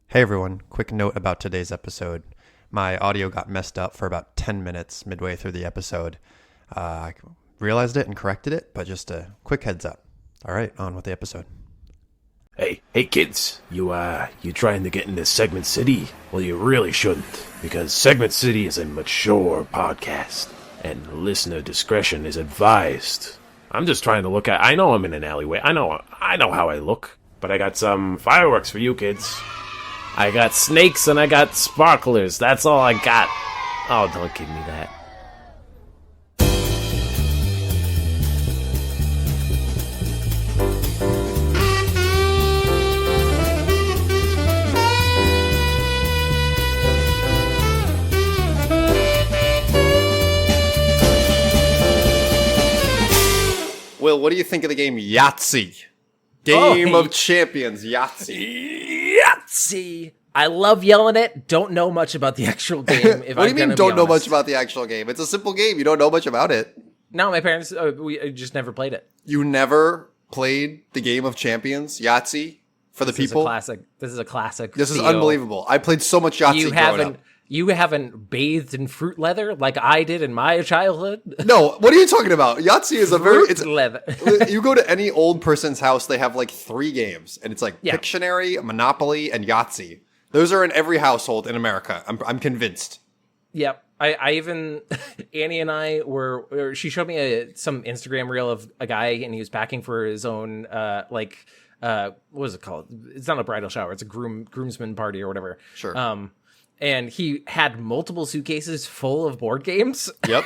Hey everyone, quick note about today's episode. My audio got messed up for about 10 minutes midway through the episode. I realized it and corrected it, but just a quick heads up. All right, on with the episode. Hey kids, you trying to get into Segment City? Well, you really shouldn't, because Segment City is a mature podcast, and listener discretion is advised. I'm just trying to look at, I know I'm in an alleyway, I know how I look, but I got some fireworks for you kids. I got snakes and I got sparklers, that's all I got. Oh, don't give me that. Will, what do you think of the game Yahtzee? Game of Champions, Yahtzee. Yahtzee! I love yelling it. Don't know much about the actual game. What do you mean don't know much about the actual game? It's a simple game. You don't know much about it. No, my parents, we just never played it. You never played the Game of Champions, Yahtzee, for the people? This is a classic. This is unbelievable. I played so much Yahtzee growing up. You haven't bathed in fruit leather like I did in my childhood? No, what are you talking about? Yahtzee is fruit leather. You go to any old person's house, they have like 3 games, and it's like Pictionary, Monopoly, and Yahtzee. Those are in every household in America. I'm convinced. Yep. I even Annie and I she showed me some Instagram reel of a guy, and he was packing for his own what was it called? It's not a bridal shower. It's a groomsman party or whatever. Sure. And he had multiple suitcases full of board games. Yep.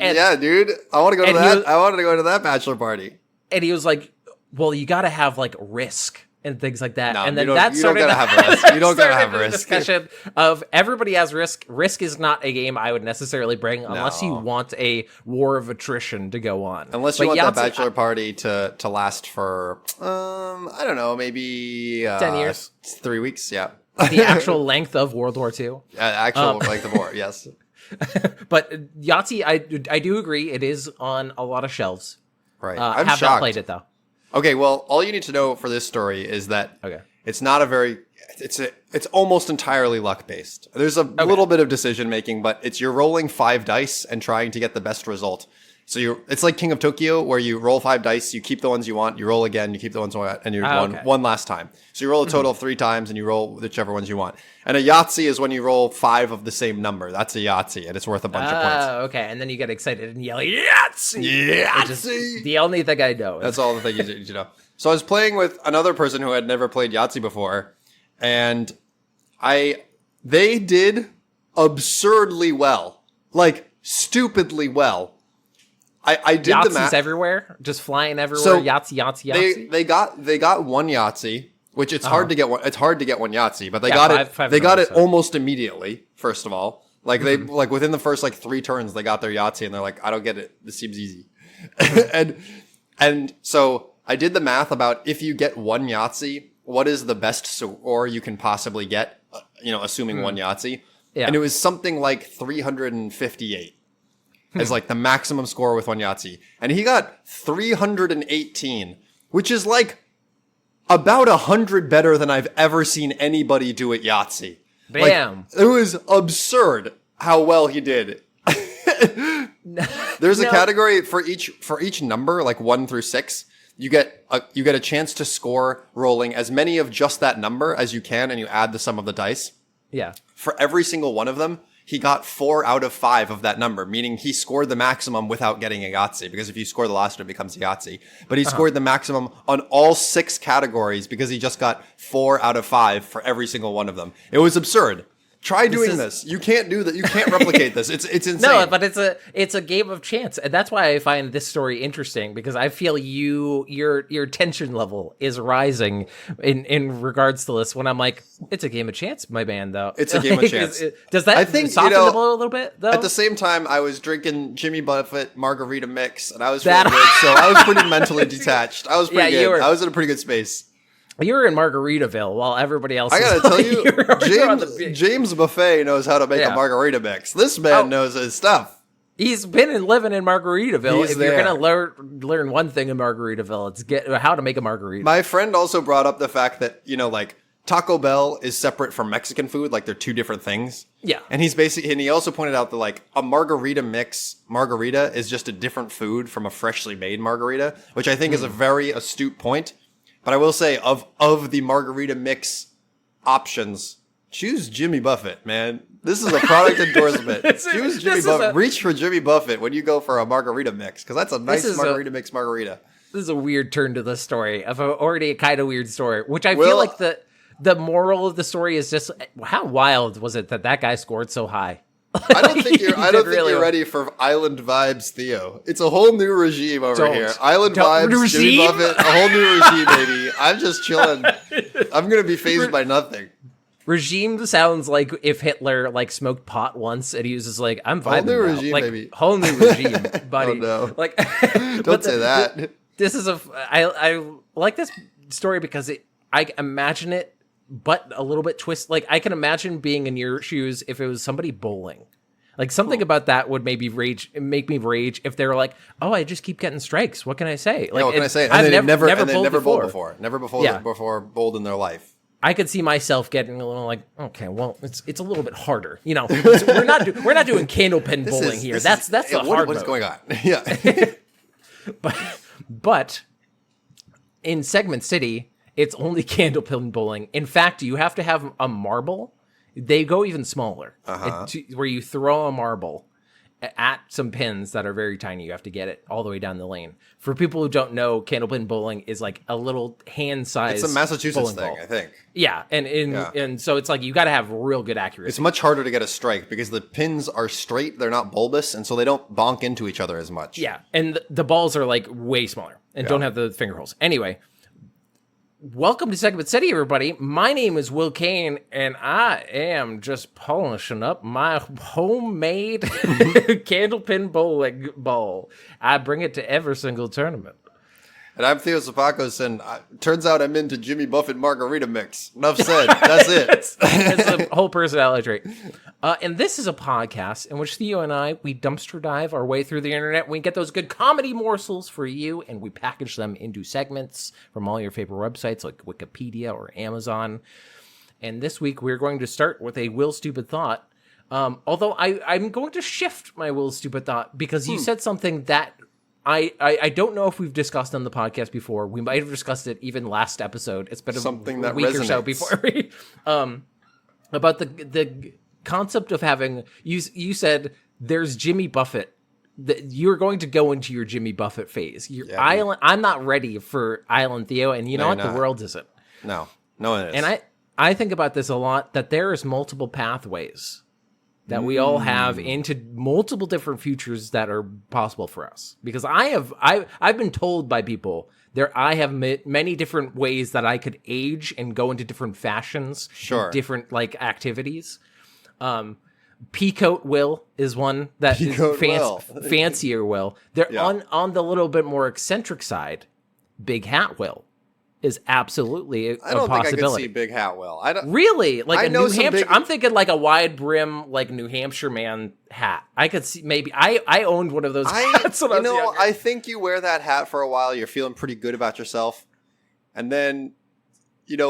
Yeah, dude. I want to go to that. I wanted to go to that bachelor party. And he was like, well, you got to have like Risk and things like that. No, and then you don't gotta have Risk. You don't gotta have Risk. Discussion of everybody has Risk. Risk is not a game I would necessarily bring unless you want a war of attrition to go on. Unless you want that bachelor party to last for I don't know, maybe 10 years, 3 weeks. Yeah. The actual length of World War II. Actual length of war, yes. But Yahtzee, I do agree, it is on a lot of shelves. Right. I'm shocked. Not played it though. Okay, well, all you need to know for this story is that it's not it's almost entirely luck based. There's a little bit of decision making, but you're rolling 5 dice and trying to get the best result. So it's like King of Tokyo, where you roll 5 dice, you keep the ones you want, you roll again, you keep the ones you want, and you one last time. So you roll a total of 3 times, and you roll whichever ones you want. And a Yahtzee is when you roll 5 of the same number. That's a Yahtzee, and it's worth a bunch of points. Okay, and then you get excited and yell, Yahtzee! Yahtzee! The only thing I know. That's all the thing you need to know. So I was playing with another person who had never played Yahtzee before, and they did absurdly well. Like, stupidly well. I did the math. Yahtzees everywhere, just flying everywhere. So Yahtzee. They got one Yahtzee, which it's hard to get one. It's hard to get one Yahtzee, but they got it. They got it almost immediately. First of all, like they within the first 3 turns, they got their Yahtzee, and they're like, I don't get it. This seems easy. and so I did the math about if you get one Yahtzee, what is the best score you can possibly get? Assuming one Yahtzee, and it was something like 358. As like the maximum score with one Yahtzee. And he got 318, which is like about 100 better than I've ever seen anybody do at Yahtzee. Bam. It was absurd how well he did. There's a category for each number, like 1 through 6. You get a chance to score rolling as many of just that number as you can, and you add the sum of the dice. Yeah. For every single one of them, he got 4 out of 5 of that number, meaning he scored the maximum without getting a Yahtzee, because if you score the last one, it becomes a Yahtzee. But he scored the maximum on all 6 categories because he just got 4 out of 5 for every single one of them. It was absurd. Try doing this. You can't do that. You can't replicate this. It's insane. No, but it's a game of chance, and that's why I find this story interesting, because I feel your tension level is rising in regards to this. When I'm like, it's a game of chance, my man. Though it's a game of chance. Does that soften the blow a little bit? Though at the same time, I was drinking Jimmy Buffett margarita mix, and I was feeling good, so I was pretty mentally detached. I was pretty good. I was in a pretty good space. You were in Margaritaville while everybody else. I gotta tell you, James Buffet knows how to make a margarita mix. This man knows his stuff. He's been and living in Margaritaville. If you're gonna learn one thing in Margaritaville, it's how to make a margarita. My friend also brought up the fact that Taco Bell is separate from Mexican food. Like, they're two different things. Yeah. And he also pointed out that, like, a margarita is just a different food from a freshly made margarita, which I think is a very astute point. But I will say, of the margarita mix options, choose Jimmy Buffett, man. This is a product endorsement. Choose Jimmy Buffett. Reach for Jimmy Buffett when you go for a margarita mix, because that's a nice margarita mix margarita. This is a weird turn to the story, of already a kind of weird story, which I feel like the moral of the story is just, how wild was it that guy scored so high? I don't think you're ready for island vibes, Theo. It's a whole new regime over here. Island vibes, Jimmy Buffett, a whole new regime, baby. I'm just chilling. I'm going to be fazed by nothing. Regime sounds like if Hitler like smoked pot once and he was just like, I'm vibing whole new now. regime, like, baby. Whole new regime, buddy. Oh, no. Like, don't say that. This is I like this story because I imagine it, but a little bit twist. Like, I can imagine being in your shoes if it was somebody bowling. Like, something about that would make me rage if they were like, "Oh, I just keep getting strikes. What can I say?" Like, what can I say? And I've never bowled before. Never before bowled in their life. I could see myself getting a little like, okay, well, it's a little bit harder, you know. We're not doing candlepin bowling here. That's the hard. What is going on? Yeah. But in Segment City, it's only candlepin bowling. In fact, you have to have a marble. They go even smaller, where you throw a marble at some pins that are very tiny. You have to get it all the way down the lane. For people who don't know, candlepin bowling is like a little hand-sized. It's a Massachusetts thing, ball. I think. Yeah, and so it's like you got to have real good accuracy. It's much harder to get a strike because the pins are straight; they're not bulbous, and so they don't bonk into each other as much. Yeah, and the balls are like way smaller and don't have the finger holes. Anyway. Welcome to Segment City, everybody. My name is Will Kane, and I am just polishing up my homemade candlepin bowling ball. I bring it to every single tournament. And I'm Theo Zapakos, and turns out I'm into Jimmy Buffett margarita mix. Enough said. That's it. It's a whole personality trait. And this is a podcast in which Theo and I, we dumpster dive our way through the internet. We get those good comedy morsels for you, and we package them into segments from all your favorite websites like Wikipedia or Amazon. And this week, we're going to start with a Will Stupid Thought. Although I'm going to shift my Will Stupid Thought because you said something that I don't know if we've discussed on the podcast before. We might have discussed it even last episode. It's been something a week or so before. About the concept of having you said there's Jimmy Buffett. You're going to go into your Jimmy Buffett phase. Island. I'm not ready for Island Theo, and you know what? The world isn't. No one is. And I think about this a lot. That there is multiple pathways that we all have into multiple different futures that are possible for us. Because I've been told by people I have many different ways that I could age and go into different fashions, different like activities. Peacoat Will is one that is fancier Will. They're on the little bit more eccentric side. Big Hat Will is absolutely a possibility. I don't think I could see Big Hat Will. Really? Like a New Hampshire. I'm thinking like a wide brim, like New Hampshire man hat. I could see maybe. I owned one of those hats when I was younger. I think you wear that hat for a while. You're feeling pretty good about yourself, and then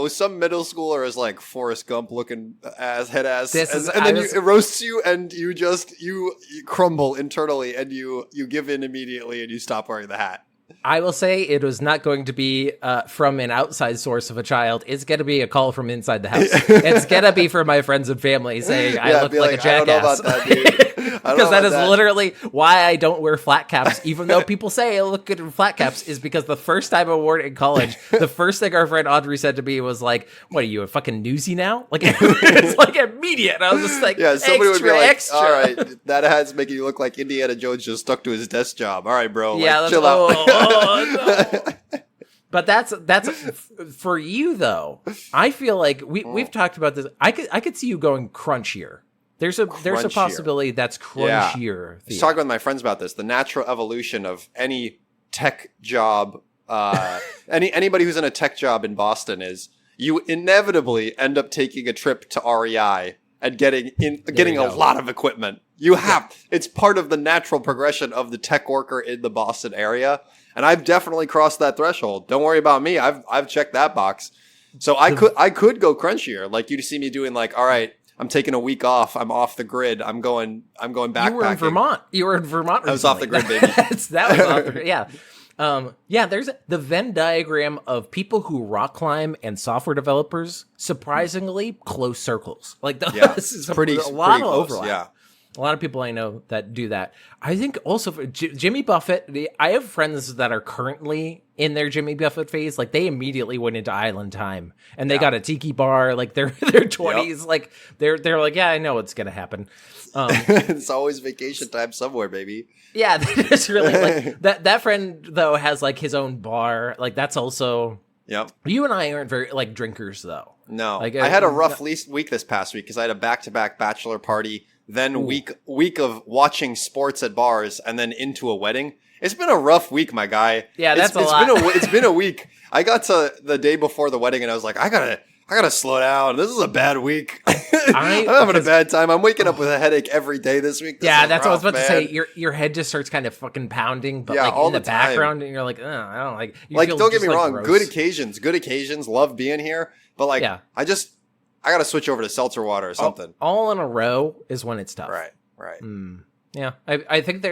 some middle schooler is like Forrest Gump looking it roasts you, and you crumble internally, and you give in immediately, and you stop wearing the hat. I will say it was not going to be from an outside source of a child. It's going to be a call from inside the house. It's going to be for my friends and family saying I look like a jackass. I don't know about that, dude. Because that is literally why I don't wear flat caps, even though people say I look good in flat caps, is because the first time I wore it in college, the first thing our friend Audrey said to me was like, "What are you, a fucking newsie now?" Like it's like immediate. And I was just like, somebody would be like, extra. "All right, that hat's making you look like Indiana Jones just stuck to his desk job. All right, bro, chill out." No. But that's for you though. I feel like we've talked about this. I could see you going crunchier. There's a possibility that's crunchier. I was talking with my friends about this. The natural evolution of any tech job, anybody who's in a tech job in Boston is you inevitably end up taking a trip to REI and getting a lot of equipment. It's part of the natural progression of the tech worker in the Boston area. And I've definitely crossed that threshold. Don't worry about me. I've checked that box. So I could go crunchier. Like you'd see me doing like, all right, I'm taking a week off. I'm off the grid. I'm going backpacking. You were in Vermont. Recently. I was off the grid, baby. That was off the grid. Yeah. There's the Venn diagram of people who rock climb and software developers. Surprisingly close circles. Like this is a lot of overlap. Yeah. A lot of people I know that do that. I think also for Jimmy Buffett, I have friends that are currently in their Jimmy Buffett phase. Like they immediately went into Island Time and they got a tiki bar. Like they're 20s. Yep. Like they're like, yeah, I know what's gonna happen. It's always vacation time somewhere, baby. Yeah, it's really like that friend though has like his own bar. Like that's also. Yep. You and I aren't very like drinkers though. No, like, I had a rough week this past week because I had a back-to-back bachelor party. Then week of watching sports at bars, and then into a wedding. It's been a rough week, my guy. Yeah, that's a lot. It's been a week. I got to the day before the wedding, and I was like, I gotta slow down. This is a bad week. I'm having a bad time. I'm waking up with a headache every day this week. That's what I was about to say. Your head just starts kind of fucking pounding, but like in the background, and you're like, I don't like. Like, don't get me wrong. Gross. Good occasions. Love being here, but like, I got to switch over to seltzer water or something. All in a row is when it's tough. Right. Yeah. I think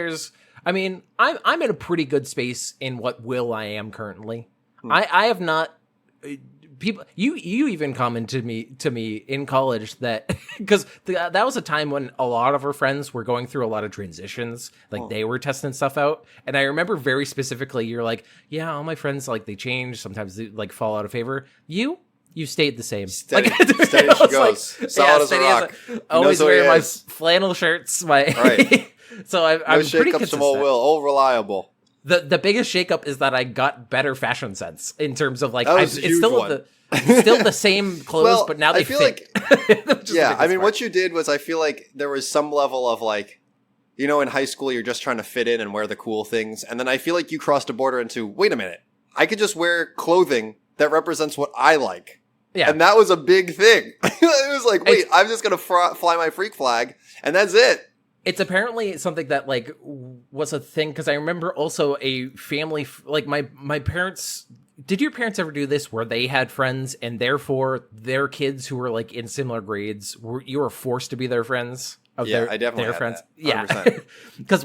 I'm in a pretty good space in what Will I am currently. I have not people, you even commented to me in college that, because that was a time when a lot of our friends were going through a lot of transitions, like they were testing stuff out. And I remember very specifically, you're like, yeah, all my friends, like they change. Sometimes they like fall out of favor. You stayed the same. Steady she goes. Like, solid as a rock. Always wearing my flannel shirts. Right. So I'm pretty consistent. From old Will. All reliable. The biggest shakeup is that I got better fashion sense in terms of like it's still the same clothes, but now they fit. I mean, what you did was, I feel like there was some level of like, you know, in high school you're just trying to fit in and wear the cool things, and then I feel like you crossed a border into, wait a minute, I could just wear clothing that represents what I like. Yeah. And that was a big thing. It was like, wait, I'm just going to fly my freak flag, and that's it. It's apparently something that, like, was a thing, because I remember also a family, like, my parents... Did your parents ever do this where they had friends, and therefore their kids who were, like, in similar grades, you were forced to be their friends? I definitely had friends. That. Yeah. Because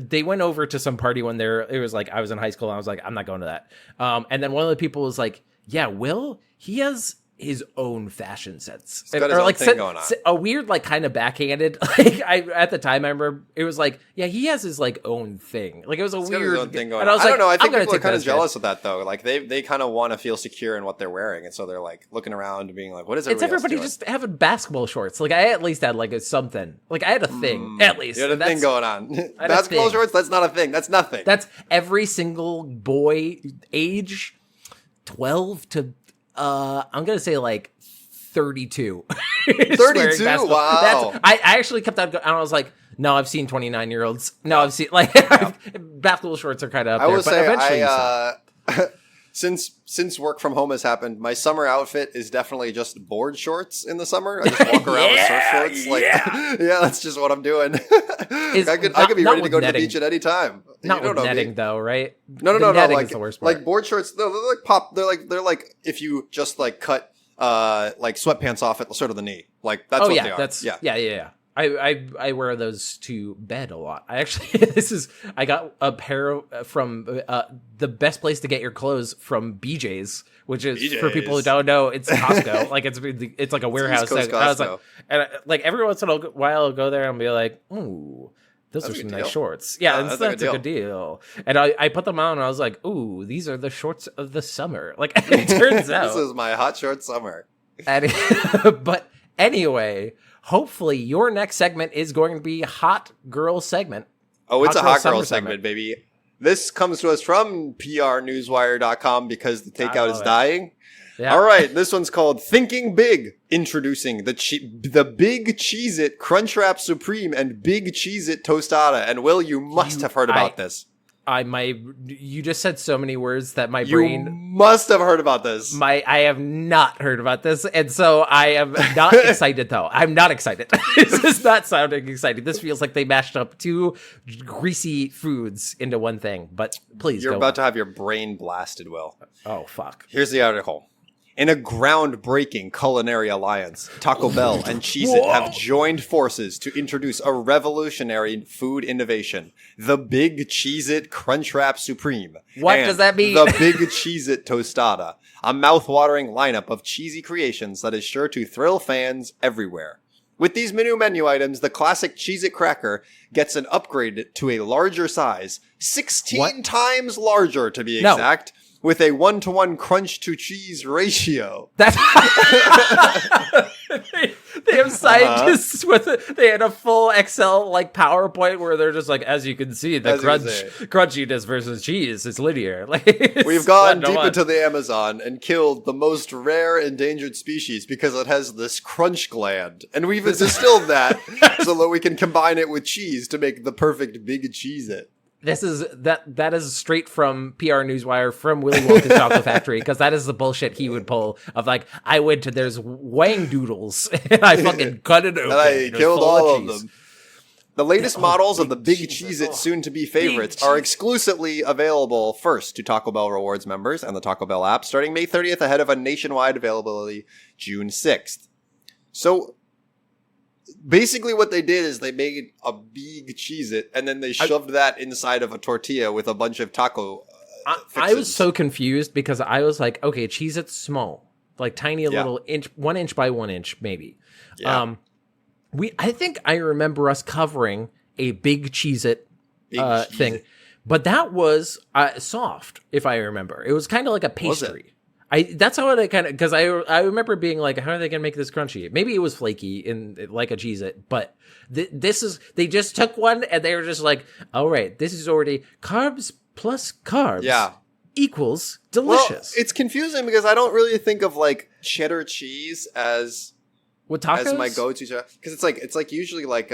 they went over to some party when it was like, I was in high school, and I was like, I'm not going to that. And then one of the people was like, yeah, Will, he has his own fashion sense. He's got his own thing going on. A weird, like, kind of backhanded, like, at the time I remember it was like, yeah, he has his like own thing. Like, it was a weird his own thing going on. I don't know. I think people are kind of jealous of that though. Like they kind of want to feel secure in what they're wearing, and so they're like looking around and being like, what is everybody just having basketball shorts? Like, I at least had like something. Like, I had a thing at least. You had a thing going on. Basketball shorts? That's not a thing. That's nothing. That's every single boy age 12 to I'm gonna say like 32. 32? Wow. I actually kept on going, and I was like, no, I've seen 29-year-olds. No, I've seen, like, basketball shorts are kind of up there. I will say, since work from home has happened, my summer outfit is definitely just board shorts in the summer. I just walk around with surf shorts. Like, that's just what I'm doing. I could be ready to go to the beach at any time. Not with netting, though, right? No. Netting like, is the worst part. Like board shorts, they're like pop. They're like if you just like cut like sweatpants off at sort of the knee. Like that's what they are. Yeah. I wear those to bed a lot. I actually, I got a pair from the best place to get your clothes from BJ's, which is, for people who don't know, it's Costco. Like it's like a warehouse. I was like, and like every once in a while I'll go there and be like, ooh, those are some nice shorts. Yeah, that's a good deal. And I put them on and I was like, ooh, these are the shorts of the summer. Like, it turns out. This is my hot short summer. But anyway, hopefully your next segment is going to be hot girl segment. Oh, it's a hot girl segment, baby. This comes to us from prnewswire.com because the takeout is dying. Yeah. All right, this one's called Thinking Big, introducing the Big Cheez-It Crunchwrap Supreme and Big Cheez-It Tostada. And Will, you must have heard about this. You just said so many words that my brain... You must have heard about this. I have not heard about this, and so I am not excited, though. I'm not excited. This is not sounding exciting. This feels like they mashed up two greasy foods into one thing, but please You're about to have your brain blasted, Will. Oh, fuck. Here's the article. In a groundbreaking culinary alliance, Taco Bell and Cheez-It have joined forces to introduce a revolutionary food innovation, the Big Cheez-It Crunchwrap Supreme. What does that mean? The Big Cheez-It Tostada, a mouth-watering lineup of cheesy creations that is sure to thrill fans everywhere. With these new menu items, the classic Cheez-It cracker gets an upgrade to a larger size, 16 times larger to be exact. With a 1-to-1 crunch to cheese ratio. That's they have scientists with it. They had a full Excel like PowerPoint where they're just like, as you can see, the crunchiness versus cheese is linear. Like we've gone deep into the Amazon and killed the most rare endangered species because it has this crunch gland, and we've distilled that so that we can combine it with cheese to make the perfect Big Cheez-It. This is that is straight from PR Newswire from Willy Wonka's Chocolate Factory, because that is the bullshit he would pull of like, I went to there's wang doodles and I fucking cut it open and I killed all of them. The latest models of the Big Cheez-It soon-to-be favorites are exclusively available first to Taco Bell Rewards members and the Taco Bell app starting May 30th ahead of a nationwide availability June 6th. So basically what they did is they made a big Cheez-It and then they shoved that inside of a tortilla with a bunch of taco I was so confused because I was like, okay, Cheez-It's small, like tiny little 1 inch by 1 inch maybe. Yeah. I think I remember us covering a Big Cheez-It thing, but that was soft, if I remember. It was kind of like a pastry. That's how I kind of, because I remember being like, how are they gonna make this crunchy? Maybe it was flaky in like a Cheez-It, but this is, they just took one and they were just like, all right, this is already carbs plus carbs equals delicious. Well, it's confusing because I don't really think of like cheddar cheese as with tacos as my go-to, because it's like usually like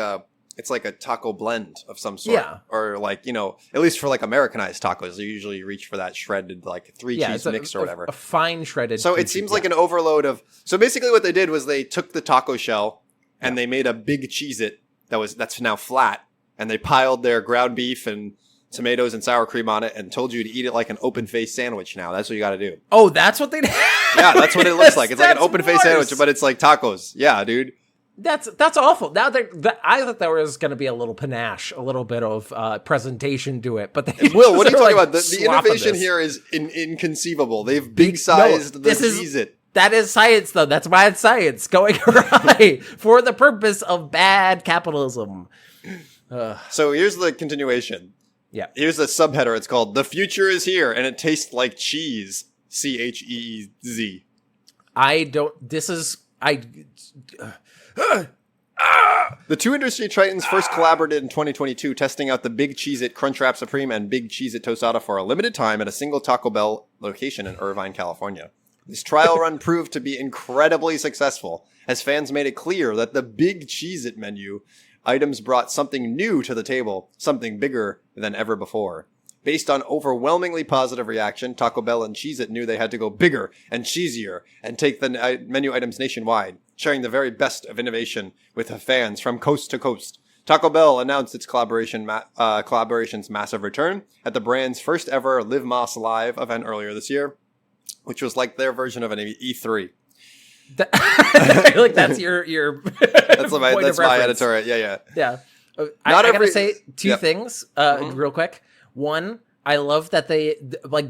it's like a taco blend of some sort. Yeah. Or like, you know, at least for like Americanized tacos, they usually reach for that shredded like cheese mix or whatever. A fine shredded. So it seems like an overload of, so basically what they did was they took the taco shell and they made a Big Cheez-It that's now flat, and they piled their ground beef and tomatoes and sour cream on it and told you to eat it like an open-faced sandwich now. That's what you got to do. Oh, that's what they did? Yeah, that's what it looks like. It's like an open-faced sandwich, but it's like tacos. Yeah, dude. That's awful. Now I thought there was going to be a little panache, a little bit of presentation to it, but Will, what are you talking about? The innovation here is inconceivable. They've big-sized the Cheez-It. That is science, though. That's bad science going right for the purpose of bad capitalism. So here's the continuation. Yeah. Here's the subheader. It's called "The Future Is Here, and it tastes like cheese." CHEEZ. The two industry titans first collaborated in 2022, testing out the Big Cheez-It Crunchwrap Supreme and Big Cheez-It Tostada for a limited time at a single Taco Bell location in Irvine, California. This trial run proved to be incredibly successful, as fans made it clear that the Big Cheez-It menu items brought something new to the table, something bigger than ever before. Based on overwhelmingly positive reaction, Taco Bell and Cheez-It knew they had to go bigger and cheesier and take the menu items nationwide, sharing the very best of innovation with the fans from coast to coast. Taco Bell announced its collaboration's massive return at the brand's first ever Live Más Live event earlier this year, which was like their version of an E3. I feel like that's your that's my editorial. Yeah. I gotta say two things real quick. One, I love that they like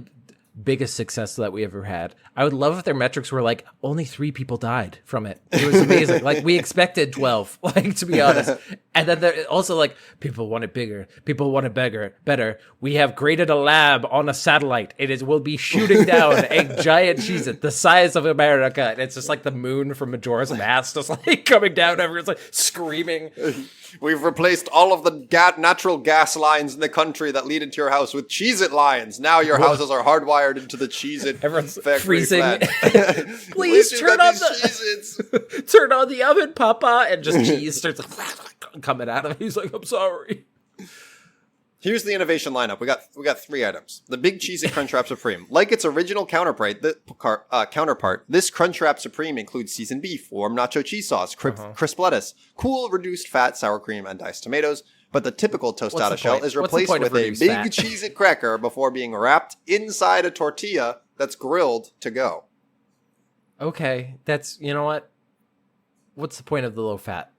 biggest success that we ever had. I would love if their metrics were like only 3 people died from it. It was amazing. Like we expected 12, like to be honest. And then they're also like, people want it bigger. People want it better. We have created a lab on a satellite. Will be shooting down a giant Cheez-It the size of America. And it's just like the moon from Majora's Mask, just like coming down. Everyone's like screaming. We've replaced all of the natural gas lines in the country that lead into your house with Cheez-It lines. Now your houses are hardwired into the Cheez-It. Everyone's freezing. Please turn on the oven, Papa. And just cheese starts coming out of him. He's like, I'm sorry. Here's the innovation lineup. We got 3 items. The Big Cheez-It Crunchwrap Supreme. Like its original counterpart, this Crunchwrap Supreme includes seasoned beef, warm nacho cheese sauce, crisp lettuce, cool reduced fat sour cream, and diced tomatoes. But the typical tostada shell is replaced with a Big Cheez-It cracker before being wrapped inside a tortilla that's grilled to go. Okay, that's, you know what? What's the point of the low fat?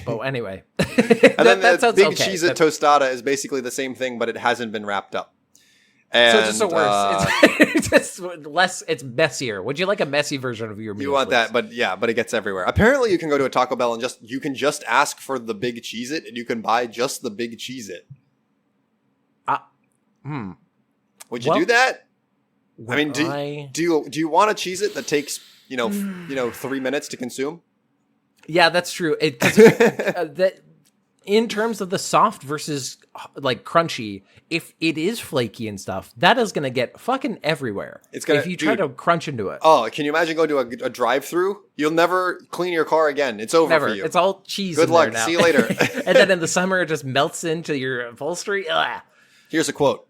Oh, anyway. And then the big Cheez-It tostada is basically the same thing, but it hasn't been wrapped up. And, so it's just worse. It's just less. It's messier. Would you like a messy version of your meal? You want that, but it gets everywhere. Apparently, you can go to a Taco Bell and you can just ask for the big Cheez-It, and you can buy just the big Cheez-It. Would you do that? I mean, do you want a Cheez-It that takes 3 minutes to consume? Yeah, that's true. In terms of the soft versus like crunchy, if it is flaky and stuff, that is going to get fucking everywhere. If you try to crunch into it. Oh, can you imagine going to a drive-through? You'll never clean your car again. It's over for you. It's all cheese. Good in luck. There now. See you later. And then in the summer, it just melts into your upholstery. Ugh. Here's a quote.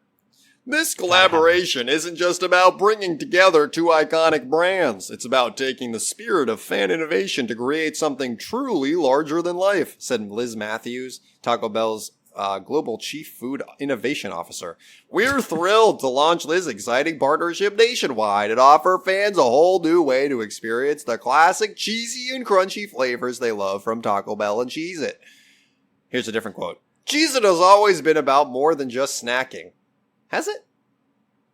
This collaboration isn't just about bringing together two iconic brands. It's about taking the spirit of fan innovation to create something truly larger than life, said Liz Matthews, Taco Bell's Global Chief Food Innovation Officer. We're thrilled to launch this exciting partnership nationwide and offer fans a whole new way to experience the classic cheesy and crunchy flavors they love from Taco Bell and Cheez-It. Here's a different quote. Cheez-It has always been about more than just snacking. Has it?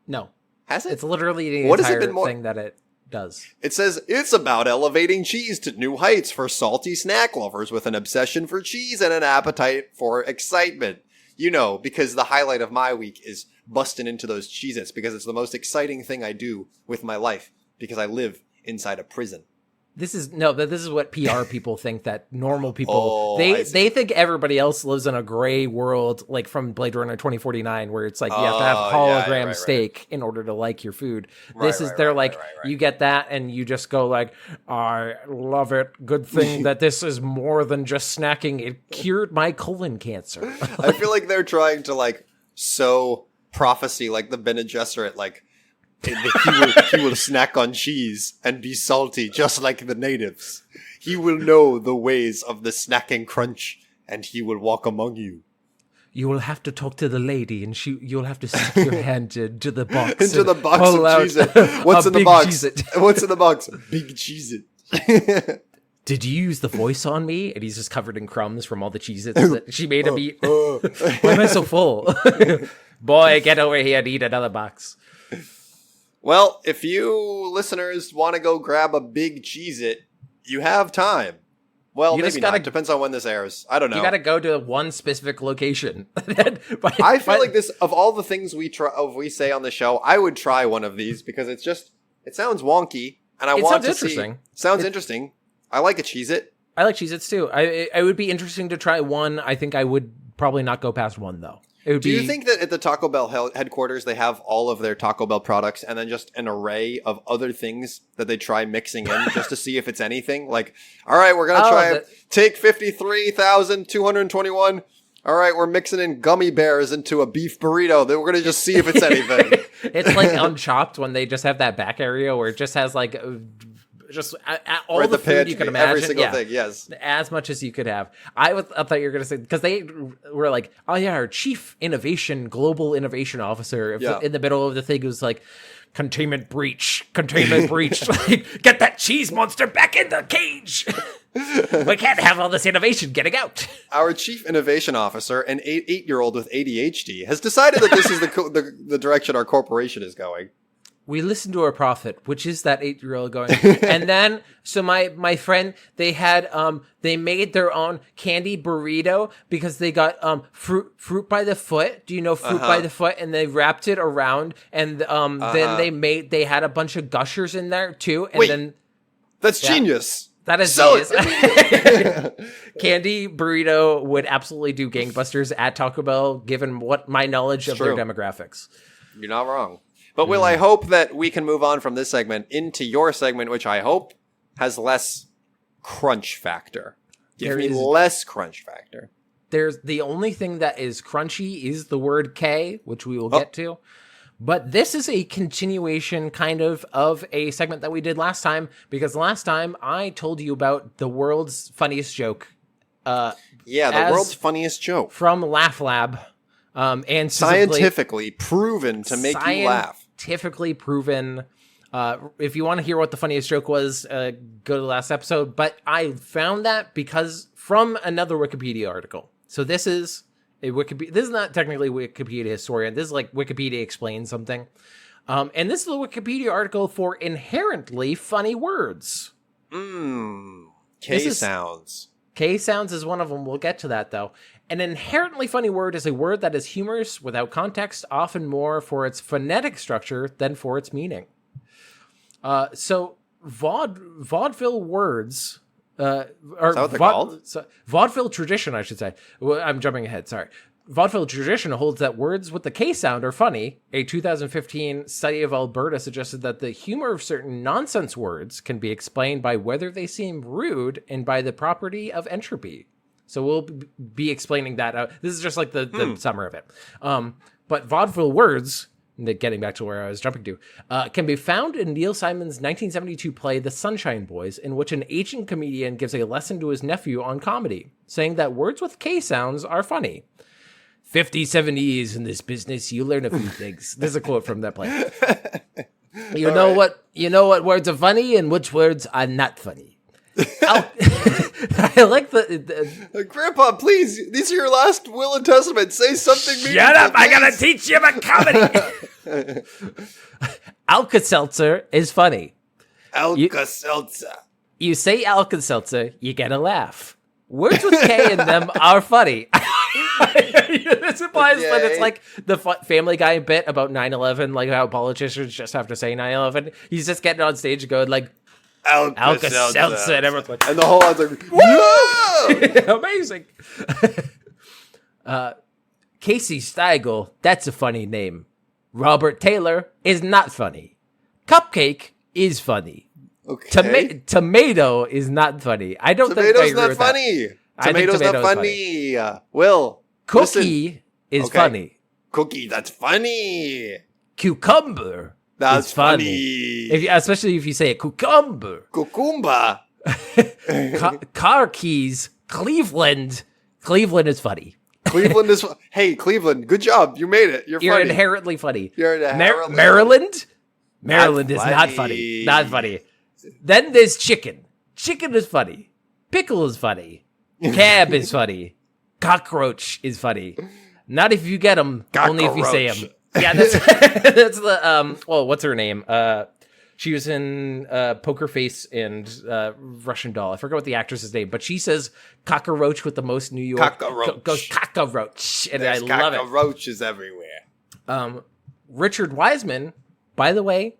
No. Has it? It's literally the entire thing that it does. It says, it's about elevating cheese to new heights for salty snack lovers with an obsession for cheese and an appetite for excitement. You know, because the highlight of my week is busting into those Cheez-Its because it's the most exciting thing I do with my life because I live inside a prison. This is what PR people think that normal people, they think everybody else lives in a gray world, like from Blade Runner 2049, where it's like you have to have hologram steak in order to like your food. You get that and you just go like, I love it. Good thing that this is more than just snacking. It cured my colon cancer. I feel like they're trying to sow prophecy like the Bene Gesserit, he will snack on cheese and be salty just like the natives. He will know the ways of the snacking crunch and he will walk among you. You will have to talk to the lady and you'll have to stick your hand into the box. Into the box of Cheez-It. What's in the box? Cheez-It. What's in the box? Big Cheez-It. Did you use the voice on me? And he's just covered in crumbs from all the Cheez-Its that she made him eat. Why am I so full? Boy, get over here and eat another box. Well, if you listeners want to go grab a big Cheez-It, you have time. Well, maybe not. Depends on when this airs. I don't know. You got to go to one specific location. I feel like this, of all the things we say on the show, I would try one of these because it sounds wonky, and I want to see. Sounds interesting. I like a Cheez-It. I like Cheez-Its too. I would be interesting to try one. I think I would probably not go past one though. Do you think that at the Taco Bell headquarters, they have all of their Taco Bell products and then just an array of other things that they try mixing in just to see if it's anything? Like, all right, we're going to take 53,221. All right, we're mixing in gummy bears into a beef burrito. Then we're going to just see if it's anything. It's like Unchopped when they just have that back area where it just has like... just all the food you can imagine. Every single thing, yes. As much as you could have. I thought you were going to say, because they were like, oh yeah, our chief global innovation officer in the middle of the thing was like, containment breach. Like, get that cheese monster back in the cage. We can't have all this innovation getting out. Our chief innovation officer, an 8-year-old with ADHD, has decided that this is the direction our corporation is going. We listened to our prophet, which is that 8-year-old going. And then, so my friend, they had, they made their own candy burrito because they got, fruit by the foot. Do you know fruit by the foot? And they wrapped it around and, then they had a bunch of gushers in there too. And that's genius. That is genius. Candy burrito would absolutely do gangbusters at Taco Bell, given what my knowledge of their demographics. You're not wrong. But Will, I hope that we can move on from this segment into your segment, which I hope has less crunch factor. Give me less crunch factor. There's the only thing that is crunchy is the word K, which we will get to. But this is a continuation kind of a segment that we did last time, because last time I told you about the world's funniest joke. The world's funniest joke. From Laugh Lab. And scientifically proven to make you laugh. Scientifically proven If you want to hear what the funniest joke was, go to the last episode. But I found that because from another Wikipedia article. So this is a Wikipedia. This is not technically Wikipedia historian. This is like Wikipedia explains something. And this is a Wikipedia article for inherently funny words. K-sounds. K-sounds is one of them. We'll get to that, though. An inherently funny word is a word that is humorous without context, often more for its phonetic structure than for its meaning. So vaudeville words... is that what they're called? Vaudeville tradition, I should say. Well, I'm jumping ahead, sorry. Vaudeville tradition holds that words with the K sound are funny. A 2015 study of Alberta suggested that the humor of certain nonsense words can be explained by whether they seem rude and by the property of entropy. So we'll be explaining that. This is just like the summary of it. But vaudeville words, getting back to where I was jumping to, can be found in Neil Simon's 1972 play The Sunshine Boys, in which an aging comedian gives a lesson to his nephew on comedy, saying that words with K sounds are funny. 57 years in this business, you learn a few things. This is a quote from that play. You know what words are funny and which words are not funny. I like the Grandpa, please. These are your last will and testament. Say something meaningful. Shut up! Please. I gotta teach you about comedy. Alka-Seltzer is funny. Alka-Seltzer. You say Alka-Seltzer, you get a laugh. Words with K in them are funny. This implies that it's like the Family Guy bit about 9/11, like how politicians just have to say 9/11. He's just getting on stage and going like, Alka-Seltzer, and everyone's like, and the whole other, whoa! Amazing. Casey Steigle, that's a funny name. Robert Taylor is not funny. Cupcake is funny. Okay. Tomato is not funny. I don't think I agree with that. Tomato's not funny. Will. Cookie is funny. Cookie, that's funny. Cucumber. That's funny. Especially if you say a cucumber. Cucumba. Car keys. Cleveland. Cleveland is funny. Cleveland is... Hey, Cleveland, good job. You made it. You're funny. Inherently funny. You're inherently Maryland? Maryland is not funny. Not funny. Then there's chicken. Chicken is funny. Pickle is funny. Cab is funny. Cockroach is funny. Not if you get them, only if you say them. Yeah, that's the what's her name? She was in Poker Face and Russian Doll. I forget what the actress's name, but she says cockroach with the most New York. Goes cockroach, and there's I love it. Cockroaches everywhere. Richard Wiseman, by the way,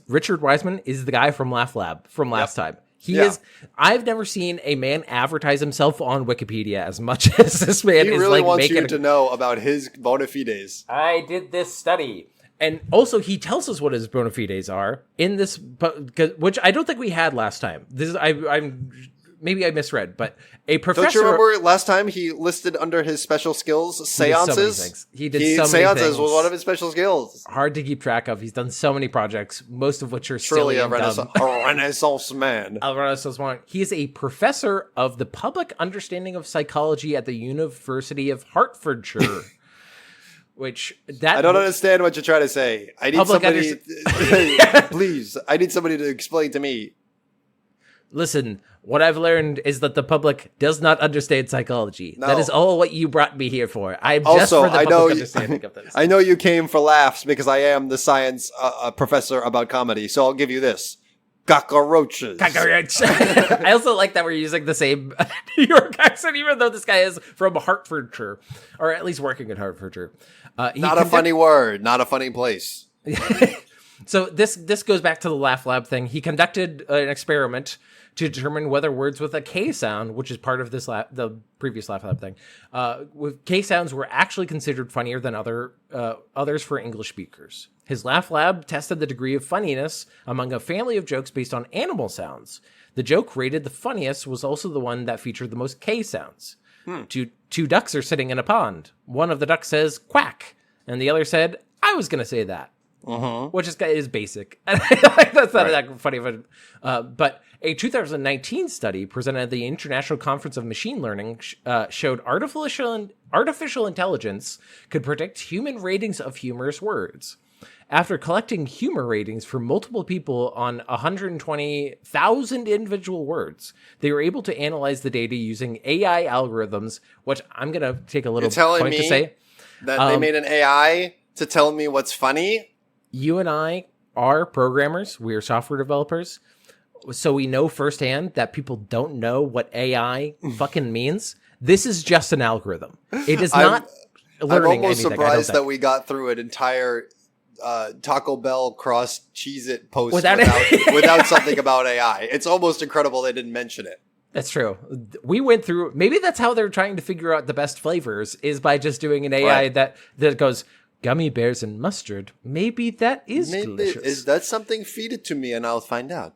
Richard Wiseman is the guy from Laugh Lab from last time. He is. I've never seen a man advertise himself on Wikipedia as much as this man is. He really like wants you to know about his bona fides. I did this study, and also he tells us what his bona fides are in this, which I don't think we had last time. This is I'm maybe I misread, but a professor. Don't you remember last time he listed under his special skills seances? He did so many seances things. was one of his special skills. Hard to keep track of. He's done so many projects, most of which are truly silly a renaissance man. A renaissance man. He is a professor of the public understanding of psychology at the University of Hertfordshire. Which I don't understand what you're trying to say. I need somebody. Please, I need somebody to explain to me. Listen, what I've learned is that the public does not understand psychology. No. That is all what you brought me here for. I'm just for the public understanding of this. I know you came for laughs because I am the science professor about comedy, so I'll give you this. Cockroaches. Cockroach. I also like that we're using the same New York accent, even though this guy is from Hertfordshire, or at least working in Hertfordshire. Not a funny word, not a funny place. So this goes back to the Laugh Lab thing. He conducted an experiment to determine whether words with a K sound, which is part of this the previous Laugh Lab thing, with K sounds were actually considered funnier than others for English speakers. His Laugh Lab tested the degree of funniness among a family of jokes based on animal sounds. The joke rated the funniest was also the one that featured the most K sounds. Two ducks are sitting in a pond. One of the ducks says quack, and the other said, "I was going to say that." Which is basic. That's not that funny of a... but a 2019 study presented at the International Conference of Machine Learning showed artificial intelligence could predict human ratings of humorous words. After collecting humor ratings for multiple people on 120,000 individual words, they were able to analyze the data using AI algorithms, which I'm going to take a little point to say. That they made an AI to tell me what's funny? You and I are programmers. We are software developers. So we know firsthand that people don't know what AI fucking means. This is just an algorithm. It is not learning I'm almost anything. surprised that we got through an entire Taco Bell cross Cheez-It post without something about AI. It's almost incredible they didn't mention it. That's true. We went through, maybe that's how they're trying to figure out the best flavors, is by just doing an AI that goes, gummy bears and mustard. Maybe that is delicious. Is that something? Feed it to me and I'll find out.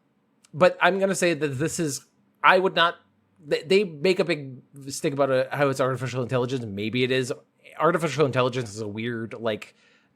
But I'm going to say that this is, I would not, they make a big stick about how it's artificial intelligence. Maybe it is. Artificial intelligence is a weird,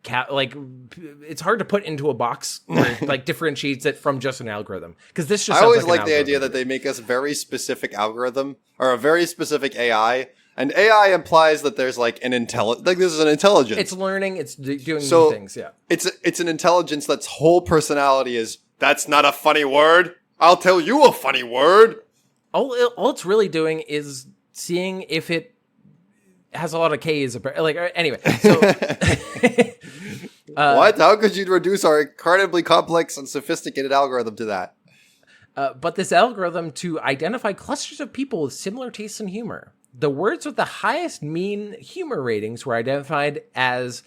it's hard to put into a box or differentiates it from just an algorithm, because this just I always like the idea that they make us very specific algorithm or a very specific AI, and AI implies that there's this is an intelligence. It's learning, it's doing new things. Yeah, it's an intelligence that's whole personality is, that's not a funny word, I'll tell you a funny word. All it's really doing is seeing if it has a lot of K's. Anyway, so what? How could you reduce our incredibly complex and sophisticated algorithm to that? But this algorithm to identify clusters of people with similar tastes in humor. The words with the highest mean humor ratings were identified as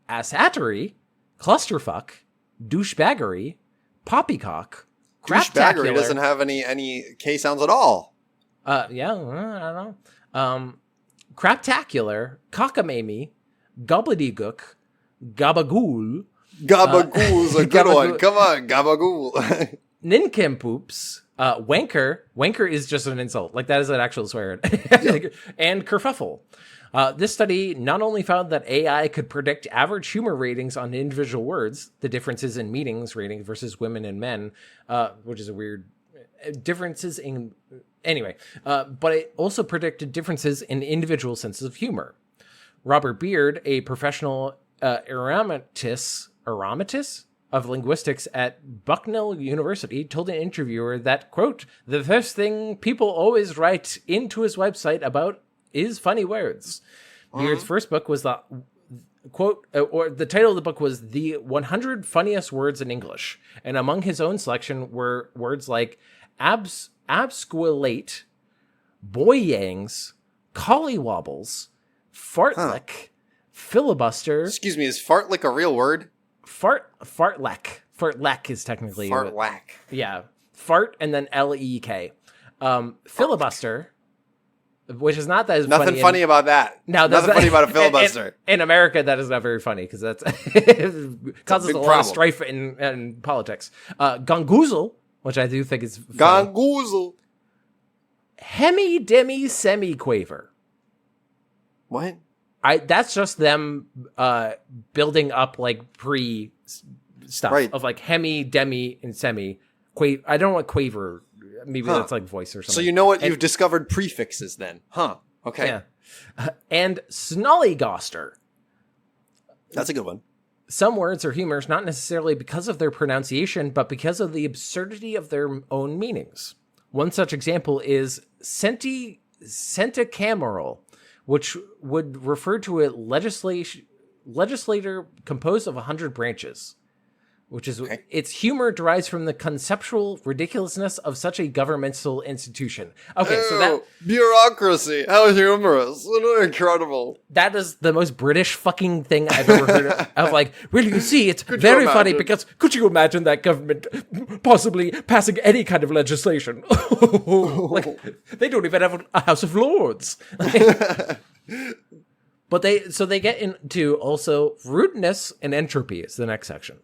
asshattery, clusterfuck, douchebaggery, poppycock, craptacular. Douchebaggery doesn't have any K sounds at all. I don't know. Craptacular, cockamamie, gobbledygook, gabagool. Gabagool's a good one. Come on, gabagool. Nincompoops, wanker. Wanker is just an insult. That is an actual swear word. And kerfuffle. This study not only found that AI could predict average humor ratings on individual words, the differences in meanings rating versus women and men, which is a weird differences in... Anyway, but it also predicted differences in individual senses of humor. Robert Beard, a professional eremitist of linguistics at Bucknell University, told an interviewer that, quote, the first thing people always write into his website about is funny words. Beard's first book was the, quote, or the title of the book was The 100 Funniest Words in English. And among his own selection were words like absquilate, boyangs, collywobbles, fartlick, filibuster. Excuse me, is fartlick a real word? Fartleck. Fartleck is technically... Fartleck. Yeah. Fart and then L-E-K. Filibuster, which is not that funny. Nothing funny about that. No, nothing funny about a filibuster. In America, that is not very funny, because that's causes a lot of strife in politics. Gongoozle, which I do think is funny. Gongoozle. Hemi, demi, semi-quaver. What? That's just them building up pre stuff of hemi, demi, and semi. I don't know what quaver. Maybe that's voice or something. So you know what? You've discovered prefixes then. Huh. Okay. Yeah. And snollygoster. That's a good one. Some words are humorous not necessarily because of their pronunciation, but because of the absurdity of their own meanings. One such example is centicameral, which would refer to a legislator composed of 100 branches, which is its humor derives from the conceptual ridiculousness of such a governmental institution. Okay, so that bureaucracy, how humorous, incredible. That is the most British fucking thing I've ever heard of. Well, you see, it's very funny because could you imagine that government possibly passing any kind of legislation? They don't even have a House of Lords. But they get into also rudeness and entropy is the next section.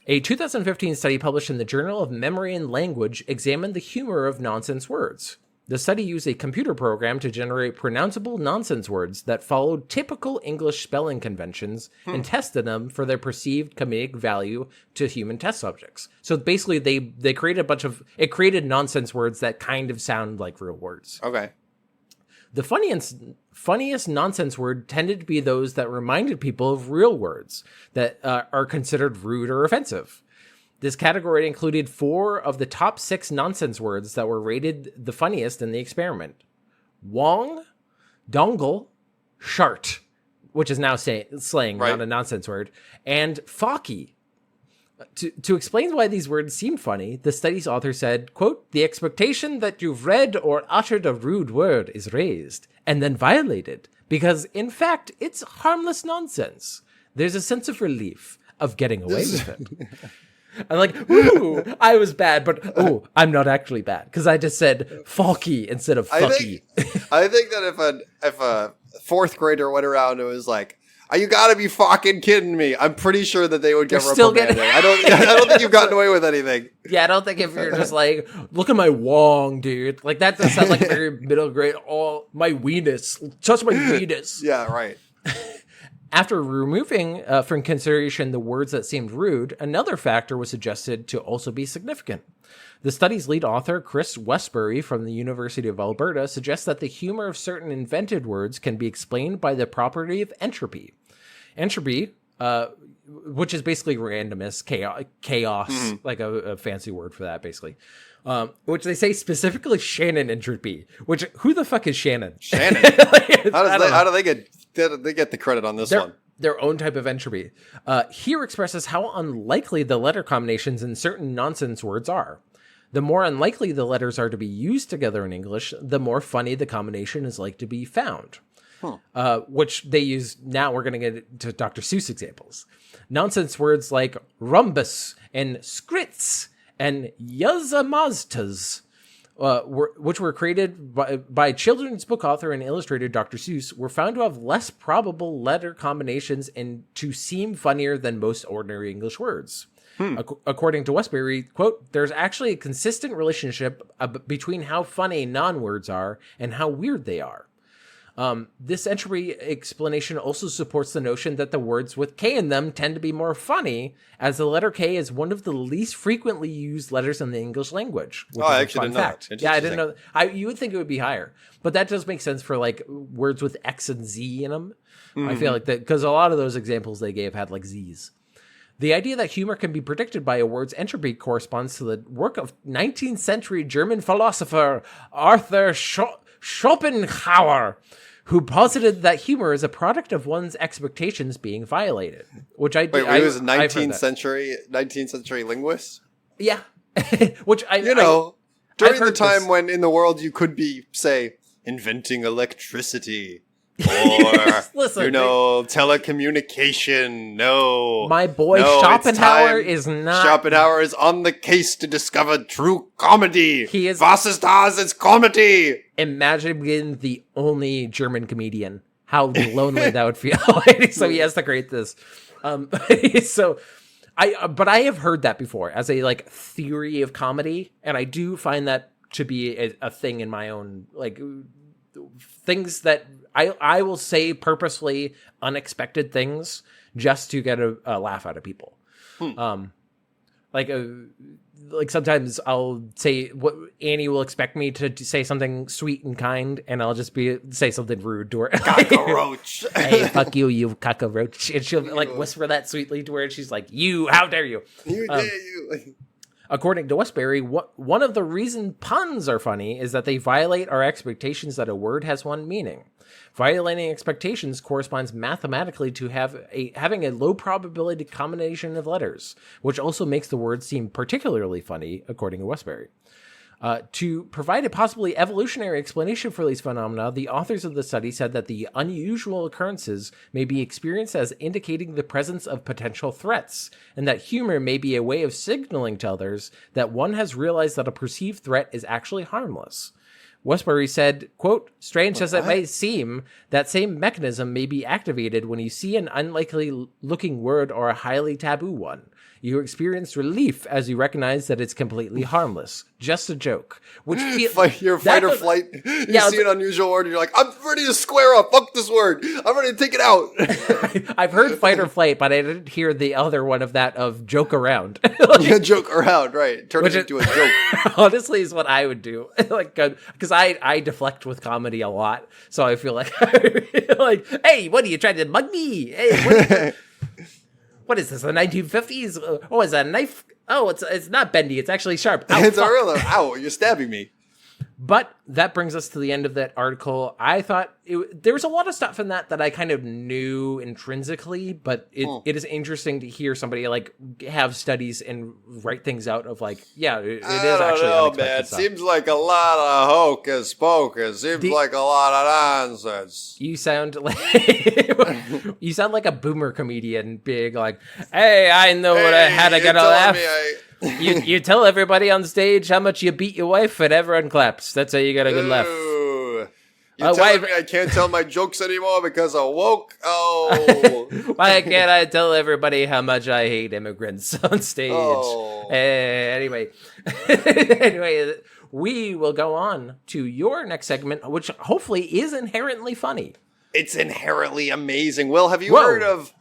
A 2015 study published in the Journal of Memory and Language examined the humor of nonsense words. The study used a computer program to generate pronounceable nonsense words that followed typical English spelling conventions and tested them for their perceived comedic value to human test subjects. So basically, they created it created nonsense words that kind of sound like real words. Okay. The funniest nonsense word tended to be those that reminded people of real words that are considered rude or offensive. This category included 4 of the top 6 nonsense words that were rated the funniest in the experiment. Wong, dongle, shart, which is now slang, right, not a nonsense word, and Focky. To explain why these words seemed funny, the study's author said, quote, "The expectation that you've read or uttered a rude word is raised and then violated because, in fact, it's harmless nonsense. There's a sense of relief of getting away with it." I'm like, ooh, I was bad, but ooh, I'm not actually bad because I just said "focky" instead of "fucky." I think that if a 4th grader went around and was like, "Oh, you gotta be fucking kidding me," I'm pretty sure that they would get reprimanded. I don't think you've gotten away with anything. Yeah, I don't think if you're just like, "Look at my wong, dude," like that does sound like a very middle grade. Oh, my weenus, touch my weenus. Yeah, right. After removing from consideration the words that seemed rude, another factor was suggested to also be significant. The study's lead author, Chris Westbury from the University of Alberta, suggests that the humor of certain invented words can be explained by the property of entropy. Entropy, which is basically randomness, chaos, like a fancy word for that, basically. Which they say specifically Shannon entropy. Which, who the fuck is Shannon? Shannon. How do they get the credit on this one? Their own type of entropy. Here expresses how unlikely the letter combinations in certain nonsense words are. The more unlikely the letters are to be used together in English, the more funny the combination is like to be found. Which they use. Now we're going to get into Dr. Seuss examples. Nonsense words like rhombus and skritz and yazamaztas, which were created by children's book author and illustrator Dr. Seuss, were found to have less probable letter combinations and to seem funnier than most ordinary English words. According to Westbury, quote, "There's actually a consistent relationship between how funny non-words are and how weird they are." This entropy explanation also supports the notion that the words with K in them tend to be more funny, as the letter K is one of the least frequently used letters in the English language. Which is I actually didn't know that. Yeah, I didn't know. You would think it would be higher, but that does make sense for like words with X and Z in them. Mm-hmm. I feel like that because a lot of those examples they gave had like Z's. The idea that humor can be predicted by a word's entropy corresponds to the work of 19th century German philosopher Arthur Schopenhauer, who posited that humor is a product of one's expectations being violated. Which I did. Wait, he was a 19th century linguist? Yeah. Which during the time when in the world you could be, say, inventing electricity. Or, listen, telecommunication. No. My boy Schopenhauer is not. Schopenhauer is on the case to discover true comedy. He is. Was ist das? It's comedy. Imagine being the only German comedian. How lonely that would feel. So he has to create this. But I have heard that before as a like theory of comedy, and I do find that to be a thing in my own like things that I will say purposely unexpected things just to get a laugh out of people. Like sometimes I'll say what Annie will expect me to say something sweet and kind, and I'll just say something rude to her. Cockroach. Hey, fuck you, you cockroach. And she'll like whisper that sweetly to her, and she's like, "You, how dare you? You dare you." According to Westbury, one of the reasons puns are funny is that they violate our expectations that a word has one meaning. Violating expectations corresponds mathematically to having a low probability combination of letters, which also makes the word seem particularly funny, according to Westbury. To provide a possibly evolutionary explanation for these phenomena, the authors of the study said that the unusual occurrences may be experienced as indicating the presence of potential threats, and that humor may be a way of signaling to others that one has realized that a perceived threat is actually harmless. Westbury said, quote, "Strange as it may seem, that same mechanism may be activated when you see an unlikely looking word or a highly taboo one. You experience relief as you recognize that it's completely harmless. Just a joke." Which your fight or flight. You see an unusual word and you're like, "I'm ready to square up. Fuck this word. I'm ready to take it out." I've heard fight or flight, but I didn't hear the other one of that of joke around. Joke around, right. Turn it into a joke. Honestly is what I would do. Because because I deflect with comedy a lot, so I feel like like, hey, what are you trying to mug me? Hey, what is this? The 1950s? Oh, is that a knife? Oh, it's not bendy. It's actually sharp. Ow, it's a real. Ow! You're stabbing me. But that brings us to the end of that article. I thought there was a lot of stuff in that I kind of knew intrinsically, but it is interesting to hear somebody like have studies and write things out of like, yeah, it is actually unexpected stuff. Seems like a lot of hocus pocus. Seems like a lot of nonsense. You sound like a boomer comedian, being like, "Hey, I know what I had. I got to laugh." You tell everybody on stage how much you beat your wife, and everyone claps. That's how you get a good laugh. You're telling me I can't tell my jokes anymore because I'm woke? Oh. Why can't I tell everybody how much I hate immigrants on stage? Oh. Anyway, we will go on to your next segment, which hopefully is inherently funny. It's inherently amazing. Will, have you heard of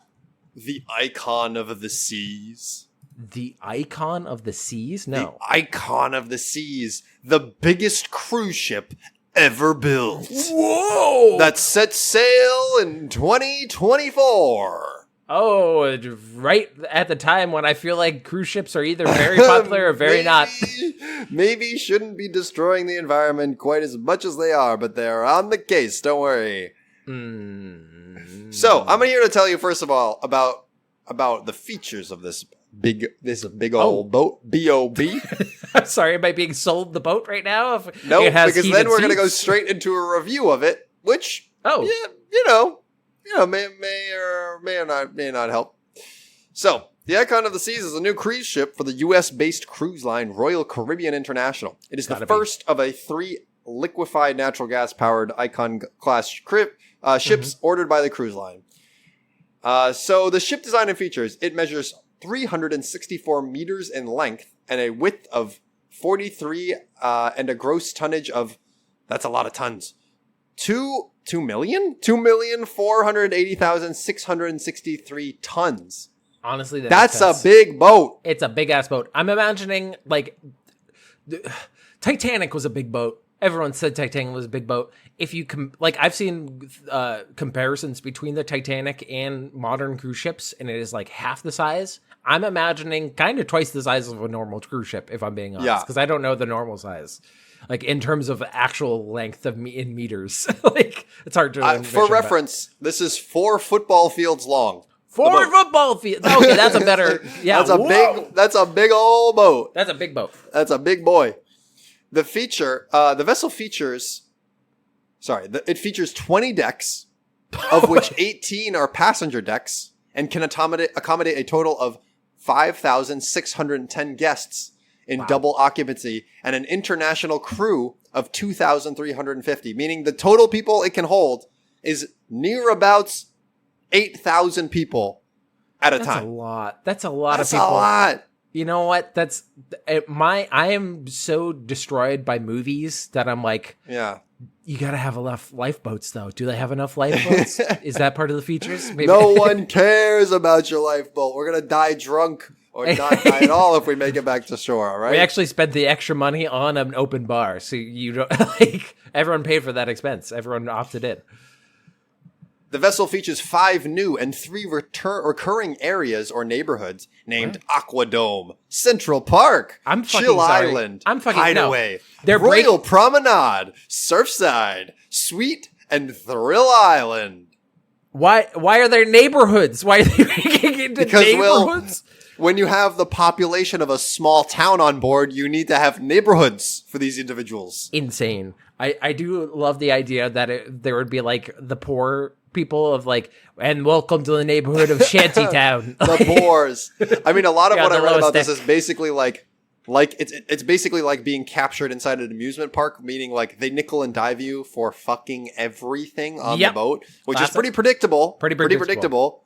the icon of the seas? The icon of the seas? No. The icon of the seas. The biggest cruise ship ever built. Whoa! That set sail in 2024. Oh, right at the time when I feel like cruise ships are either very popular or very not. Maybe shouldn't be destroying the environment quite as much as they are, but they're on the case. Don't worry. So, I'm here to tell you, first of all, about the features of this big old boat, B.O.B. I'm sorry, am I being sold the boat right now? No, because then we're going to go straight into a review of it, which, may not help. So, the Icon of the Seas is a new cruise ship for the U.S.-based cruise line Royal Caribbean International. It is the first of a 3 liquefied natural gas-powered Icon-class ships ordered by the cruise line. So, the ship design and features, it measures 364 meters in length and a width of 43 and a gross tonnage of, that's a lot of tons, 2,480,663 tons. Honestly, that's a big boat. It's a big ass boat. I'm imagining like Titanic was a big boat. Everyone said Titanic was a big boat. If you I've seen comparisons between the Titanic and modern cruise ships, and it is like half the size. I'm imagining kind of twice the size of a normal cruise ship, if I'm being honest, because I don't know the normal size, like in terms of actual length of in meters. Like it's hard to. For reference, this is 4 football fields long. 4 football fields. Okay, that's a better. Yeah, That's a big old boat. That's a big boat. That's a big boy. The vessel features. It features 20 decks, of which 18 are passenger decks, and can accommodate a total of 5,610 guests in double occupancy, and an international crew of 2,350, meaning the total people it can hold is near about 8,000 people at a time. That's a lot. That's a lot of people. That's a lot. You know what? I am so destroyed by movies that I'm like, you gotta have enough lifeboats though. Do they have enough lifeboats? Is that part of the features? Maybe. No one cares about your lifeboat. We're gonna die drunk or not die at all if we make it back to shore, all right? We actually spent the extra money on an open bar, so you don't like everyone paid for that expense. Everyone opted in. The vessel features 5 new and 3 recurring areas or neighborhoods named Aquadome, Central Park, Chill Island, Hideaway, Royal Promenade, Surfside, Sweet, and Thrill Island. Why are there neighborhoods? Why are they making it into neighborhoods? When you have the population of a small town on board, you need to have neighborhoods for these individuals. Insane. I do love the idea that there would be like the poor people of like, and welcome to the neighborhood of Shantytown. The poors. I mean, a lot of what I read about this is basically like it's basically like being captured inside an amusement park, meaning like they nickel and dive you for fucking everything on the boat, which is pretty predictable. Pretty predictable.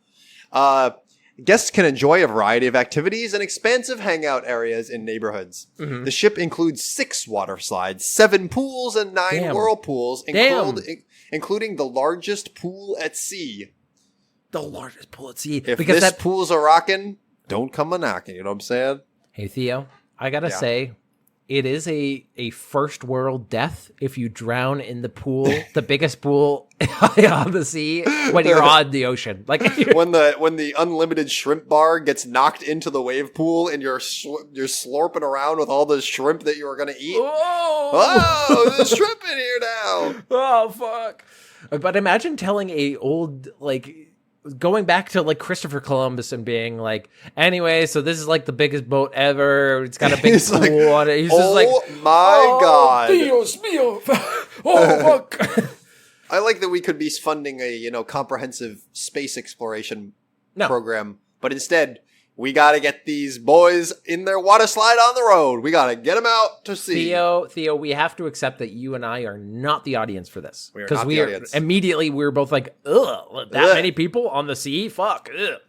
Guests can enjoy a variety of activities and expansive hangout areas in neighborhoods. Mm-hmm. The ship includes 6 water slides, 7 pools, and 9 whirlpools, including the largest pool at sea. The largest pool at sea. If this pool's a rockin', don't come a knocking. You know what I'm saying? Hey, Theo, I gotta say, it is a first world death if you drown in the pool, the biggest pool on the sea when you're on the ocean. Like when the unlimited shrimp bar gets knocked into the wave pool and you're slurping around with all the shrimp that you were going to eat. Oh, there's shrimp in here now. Oh, fuck. But imagine telling a old, like, going back to like Christopher Columbus and being like, anyway, so this is like the biggest boat ever. It's got a big pool like, on it. He's just like, my God. Dios mío. Oh, fuck. I like that we could be funding a, comprehensive space exploration program, but instead we got to get these boys in their water slide on the road. We got to get them out to sea. Theo, we have to accept that you and I are not the audience for this. Because immediately we were both like, ugh, many people on the sea? Fuck. Ugh.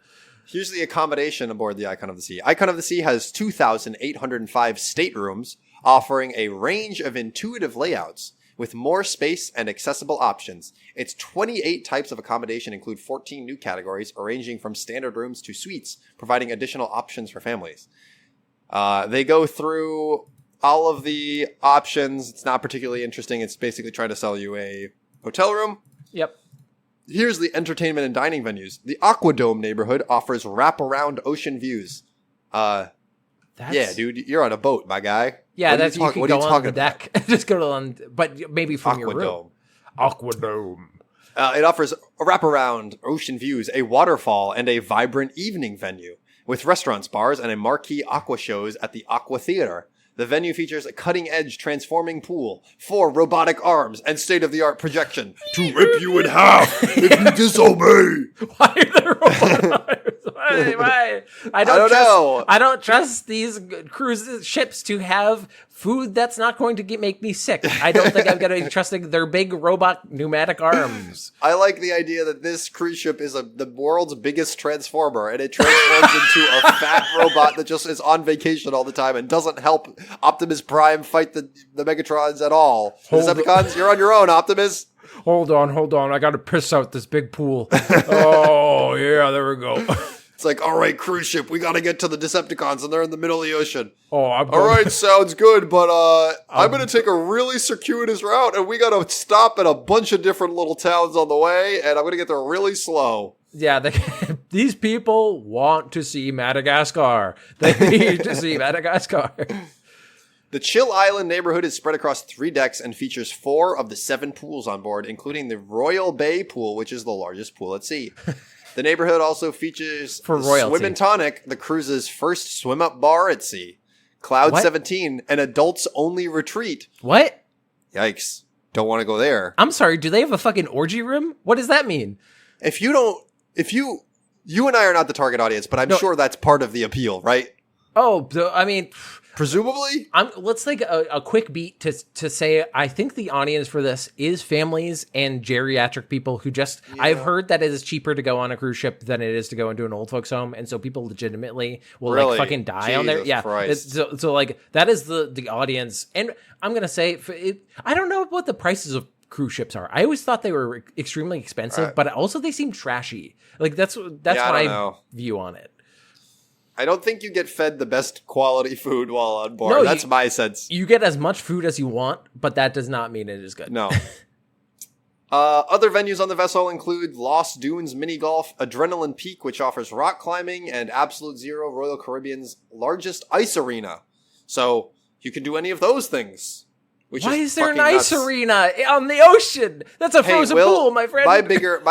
Here's the accommodation aboard the Icon of the Sea. Icon of the Sea has 2,805 staterooms, offering a range of intuitive layouts with more space and accessible options. Its 28 types of accommodation include 14 new categories, ranging from standard rooms to suites, providing additional options for families. They go through all of the options. It's not particularly interesting. It's basically trying to sell you a hotel room. Yep. Here's the entertainment and dining venues. The Aquadome neighborhood offers wraparound ocean views. Yeah, dude, you're on a boat, my guy. Yeah, you can go on the deck. Just go on, but maybe from your room. Aquadome. It offers a wraparound ocean views, a waterfall, and a vibrant evening venue with restaurants, bars, and a marquee aqua shows at the Aqua Theater. The venue features a cutting-edge transforming pool, 4 robotic arms, and state-of-the-art projection to rip you in half if you disobey. Why are there robot arms? Why? I don't know. I don't trust these cruise ships to have food that's not going to make me sick. I don't think I'm going to be trusting their big robot pneumatic arms. I like the idea that this cruise ship is the world's biggest transformer, and it transforms into a fat robot that just is on vacation all the time and doesn't help Optimus Prime fight the Megatrons at all. Decepticons, you're on your own, Optimus. Hold on. I got to piss out this big pool. Oh, yeah, there we go. It's like, all right, cruise ship, we got to get to the Decepticons, and they're in the middle of the ocean. Oh, all right, sounds good, but I'm going to take a really circuitous route, and we got to stop at a bunch of different little towns on the way, and I'm going to get there really slow. Yeah, these people want to see Madagascar. They need to see Madagascar. The Chill Island neighborhood is spread across 3 decks and features 4 of the 7 pools on board, including the Royal Bay Pool, which is the largest pool at sea. The neighborhood also features Swim and Tonic, the cruise's first swim-up bar at sea. Cloud 17, an adults-only retreat. What? Yikes. Don't want to go there. I'm sorry, do they have a fucking orgy room? What does that mean? You and I are not the target audience, but I'm sure that's part of the appeal, right? Oh, I mean... Presumably? Let's take a quick beat to say I think the audience for this is families and geriatric people who just... Yeah. I've heard that it is cheaper to go on a cruise ship than it is to go into an old folks home, and so people legitimately will like fucking die on there. Yeah, so like that is the audience, and I'm gonna say I don't know what the prices of cruise ships are. I always thought they were extremely expensive, but also they seem trashy. Like that's my view on it. I don't think you get fed the best quality food while on board. That's my sense. You get as much food as you want, but that does not mean it is good. No. Other venues on the vessel include Lost Dunes Mini Golf, Adrenaline Peak, which offers rock climbing, and Absolute Zero, Royal Caribbean's largest ice arena. So you can do any of those things. Why is there an ice arena on the ocean? That's a frozen pool, my friend. My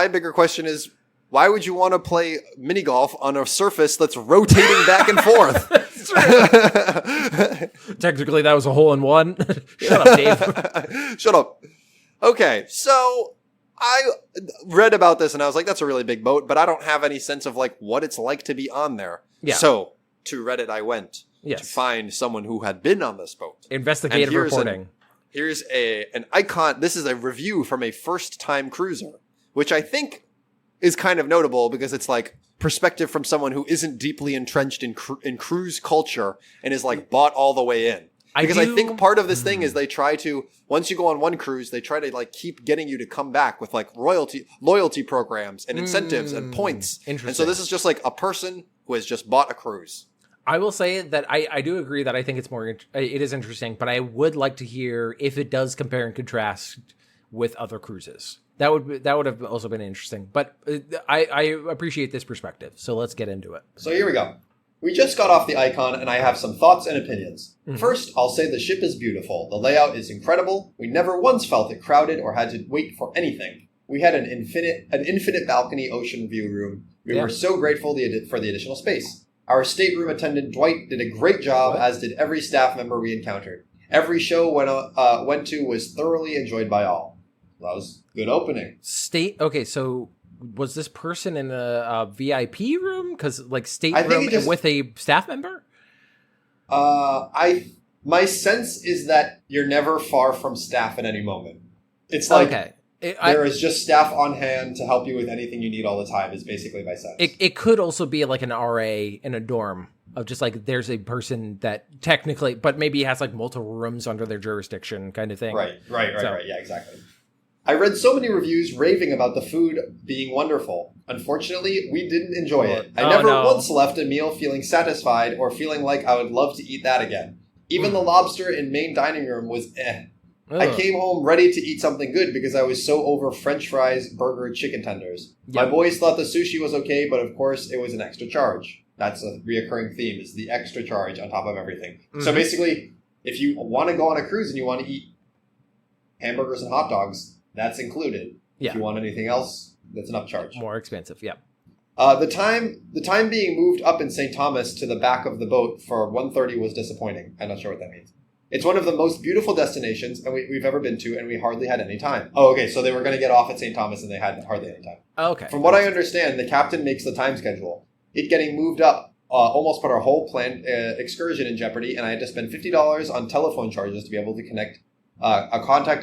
bigger question is, why would you want to play mini golf on a surface that's rotating back and forth? Technically, that was a hole-in-one. Shut up, Dave. Shut up. Okay, so I read about this and I was like, that's a really big boat, but I don't have any sense of like what it's like to be on there. Yeah. So to Reddit I went to find someone who had been on this boat. Investigative reporting. Here's an icon. This is a review from a first-time cruiser, which I think is kind of notable because it's like perspective from someone who isn't deeply entrenched in cruise culture and is like bought all the way in. Because I think part of this thing is they try to, once you go on one cruise, they try to like keep getting you to come back with like loyalty programs and incentives and points. Interesting. And so this is just like a person who has just bought a cruise. I will say that I do agree that I think it is interesting, but I would like to hear if it does compare and contrast with other cruises. That would have also been interesting, but I appreciate this perspective. So let's get into it. So here we go. We just got off the Icon, and I have some thoughts and opinions. Mm-hmm. First, I'll say the ship is beautiful. The layout is incredible. We never once felt it crowded or had to wait for anything. We had an infinite balcony ocean view room. We were so grateful for the additional space. Our stateroom attendant, Dwight, did a great job, as did every staff member we encountered. Every show went to was thoroughly enjoyed by all. That was a good opening. Okay, so was this person in a VIP room? Because, like, stateroom with a staff member? My sense is that you're never far from staff at any moment. It's like... Okay. There is just staff on hand to help you with anything you need all the time is basically my sense. It could also be like an RA in a dorm of just like there's a person that technically, but maybe has like multiple rooms under their jurisdiction kind of thing. Right. Yeah, exactly. I read so many reviews raving about the food being wonderful. Unfortunately, we didn't enjoy it. I never once left a meal feeling satisfied or feeling like I would love to eat that again. Even the lobster in main dining room was eh. Ugh. I came home ready to eat something good because I was so over French fries, burger, chicken tenders. Yep. My boys thought the sushi was okay, but of course it was an extra charge. That's a reoccurring theme, is the extra charge on top of everything. Mm-hmm. So basically, if you want to go on a cruise and you want to eat hamburgers and hot dogs, that's included. Yeah. If you want anything else, that's an upcharge. More expensive, yeah. The time being moved up in St. Thomas to the back of the boat for 1:30 was disappointing. I'm not sure what that means. It's one of the most beautiful destinations we've ever been to, and we hardly had any time. Oh, okay, so they were going to get off at St. Thomas, and they had hardly any time. Okay. From what I understand, the captain makes the time schedule. It getting moved up almost put our whole planned excursion in jeopardy, and I had to spend $50 on telephone charges to be able to contact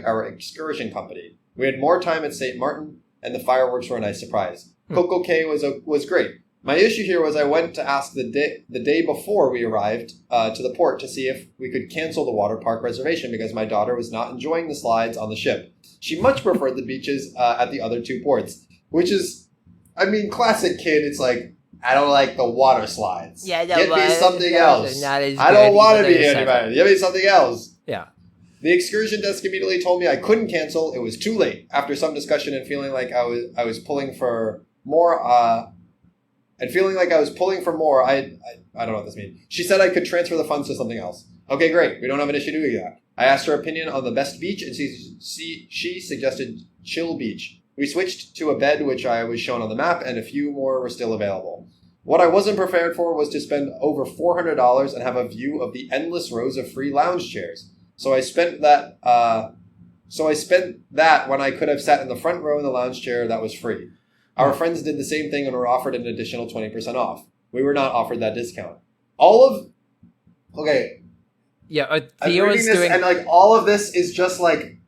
our excursion company. We had more time at St. Martin, and the fireworks were a nice surprise. Coco Cay was great. My issue here was I went to ask the day before we arrived to the port to see if we could cancel the water park reservation because my daughter was not enjoying the slides on the ship. She much preferred the beaches at the other two ports, which is, I mean, classic kid. It's like, I don't like the water slides. Yeah, get me something else. I don't want to be here anybody. Give me something else. Yeah. The excursion desk immediately told me I couldn't cancel. It was too late. After some discussion and feeling like I was pulling for more, I don't know what this means. She said I could transfer the funds to something else. Okay, great. We don't have an issue doing that. I asked her opinion on the best beach, and she suggested Chill Beach. We switched to a bed, which I was shown on the map, and a few more were still available. What I wasn't prepared for was to spend over $400 and have a view of the endless rows of free lounge chairs. So I spent that when I could have sat in the front row in the lounge chair that was free. Our friends did the same thing and were offered an additional 20% off. We were not offered that discount. Yeah, Theo is doing... And, like, all of this is just, like,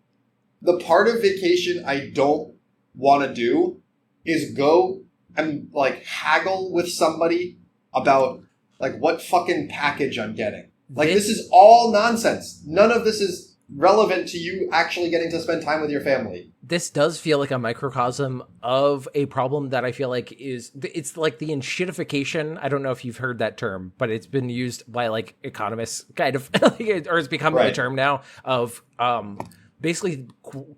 the part of vacation I don't want to do is go and, like, haggle with somebody about, like, what fucking package I'm getting. Like, this is all nonsense. None of this is relevant to you actually getting to spend time with your family. This does feel like a microcosm of a problem that I feel like it's like the enshittification. I don't know if you've heard that term, but it's been used by like economists kind of, or it's become a term now of basically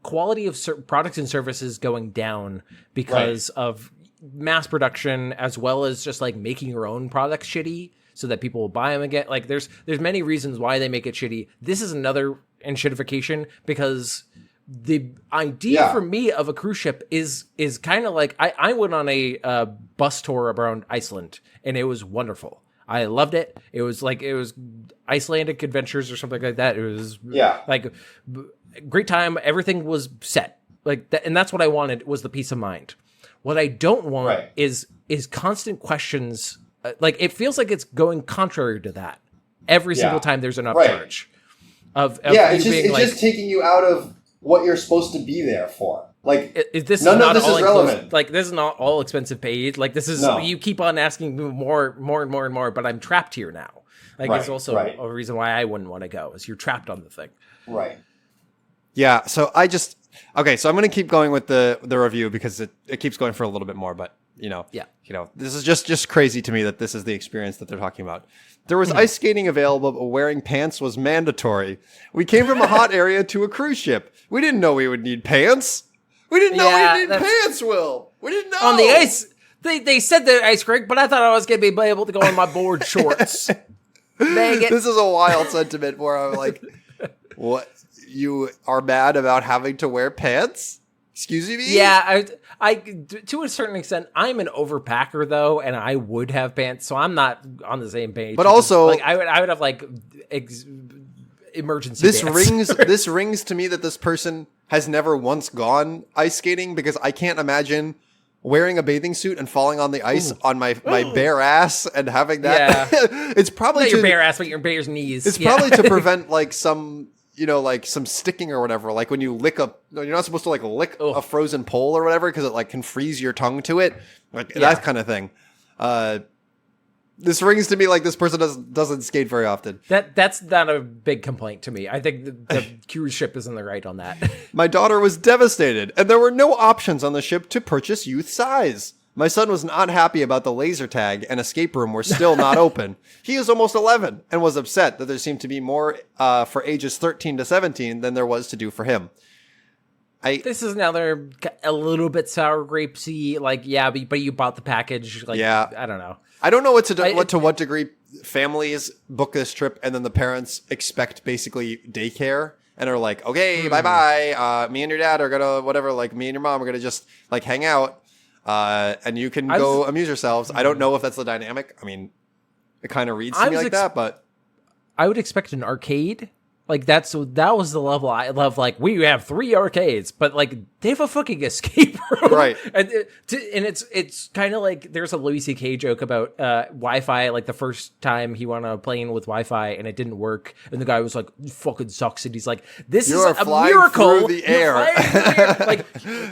quality of products and services going down because of mass production, as well as just like making your own products shitty so that people will buy them again. Like there's many reasons why they make it shitty. This is another enshittification because the idea for me of a cruise ship is kind of like I went on a bus tour around Iceland and it was wonderful. I loved it. It was Icelandic adventures or something like that. It was like great time. Everything was set like that, and that's what I wanted was the peace of mind. What I don't want is constant questions. Like it feels like it's going contrary to that every single time there's an upcharge. It's just taking you out of what you're supposed to be there for. Like none of this is relevant. Like this is not all expensive paid. Like this is you keep on asking more and more, but I'm trapped here now. Like it's also a reason why I wouldn't want to go is you're trapped on the thing. Right. Yeah. So so I'm going to keep going with the review because it keeps going for a little bit more, but this is just crazy to me that this is the experience that they're talking about. There was ice skating available, but wearing pants was mandatory. We came from a hot area to a cruise ship. We didn't know we would need pants. We didn't know we'd need pants, Will. We didn't know. On the ice, they said the ice rink, but I thought I was going to be able to go in my board shorts. Dang it. This is a wild sentiment where I'm like, what? You are mad about having to wear pants? Excuse me? Yeah, I to a certain extent, I'm an overpacker though, and I would have pants, so I'm not on the same page. But also, like I would have like emergency. This rings to me that this person has never once gone ice skating, because I can't imagine wearing a bathing suit and falling on the ice on my bare ass and having that. Yeah. It's probably not your bare ass, but your bare knees. It's probably to prevent like some. Like some sticking or whatever, like when you lick you're not supposed to like lick a frozen pole or whatever, because it like can freeze your tongue to it, like that kind of thing. This rings to me like this person doesn't skate very often. That's not a big complaint to me. I think the cruise ship is in the right on that. My daughter was devastated, and there were no options on the ship to purchase youth size. My son was not happy about the laser tag and escape room were still not open. He is almost 11 and was upset that there seemed to be more for ages 13 to 17 than there was to do for him. This is another a little bit sour grapesy, like, but you bought the package. Like, I don't know. I don't know what degree families book this trip and then the parents expect basically daycare and are like, okay, bye-bye. Me and your dad are going to whatever, like me and your mom are going to just like hang out. And you can go amuse yourselves. I don't know if that's the dynamic. I mean, it kind of reads to me like that, but I would expect an arcade. Like that was the level I love. Like, we have 3 arcades, but like they have a fucking escape room, right? And it's kind of like there's a Louis C.K. joke about Wi-Fi. Like the first time he went on a plane with Wi-Fi and it didn't work, and the guy was like, "Fucking sucks," and he's like, "This is a miracle." Through the air. Like,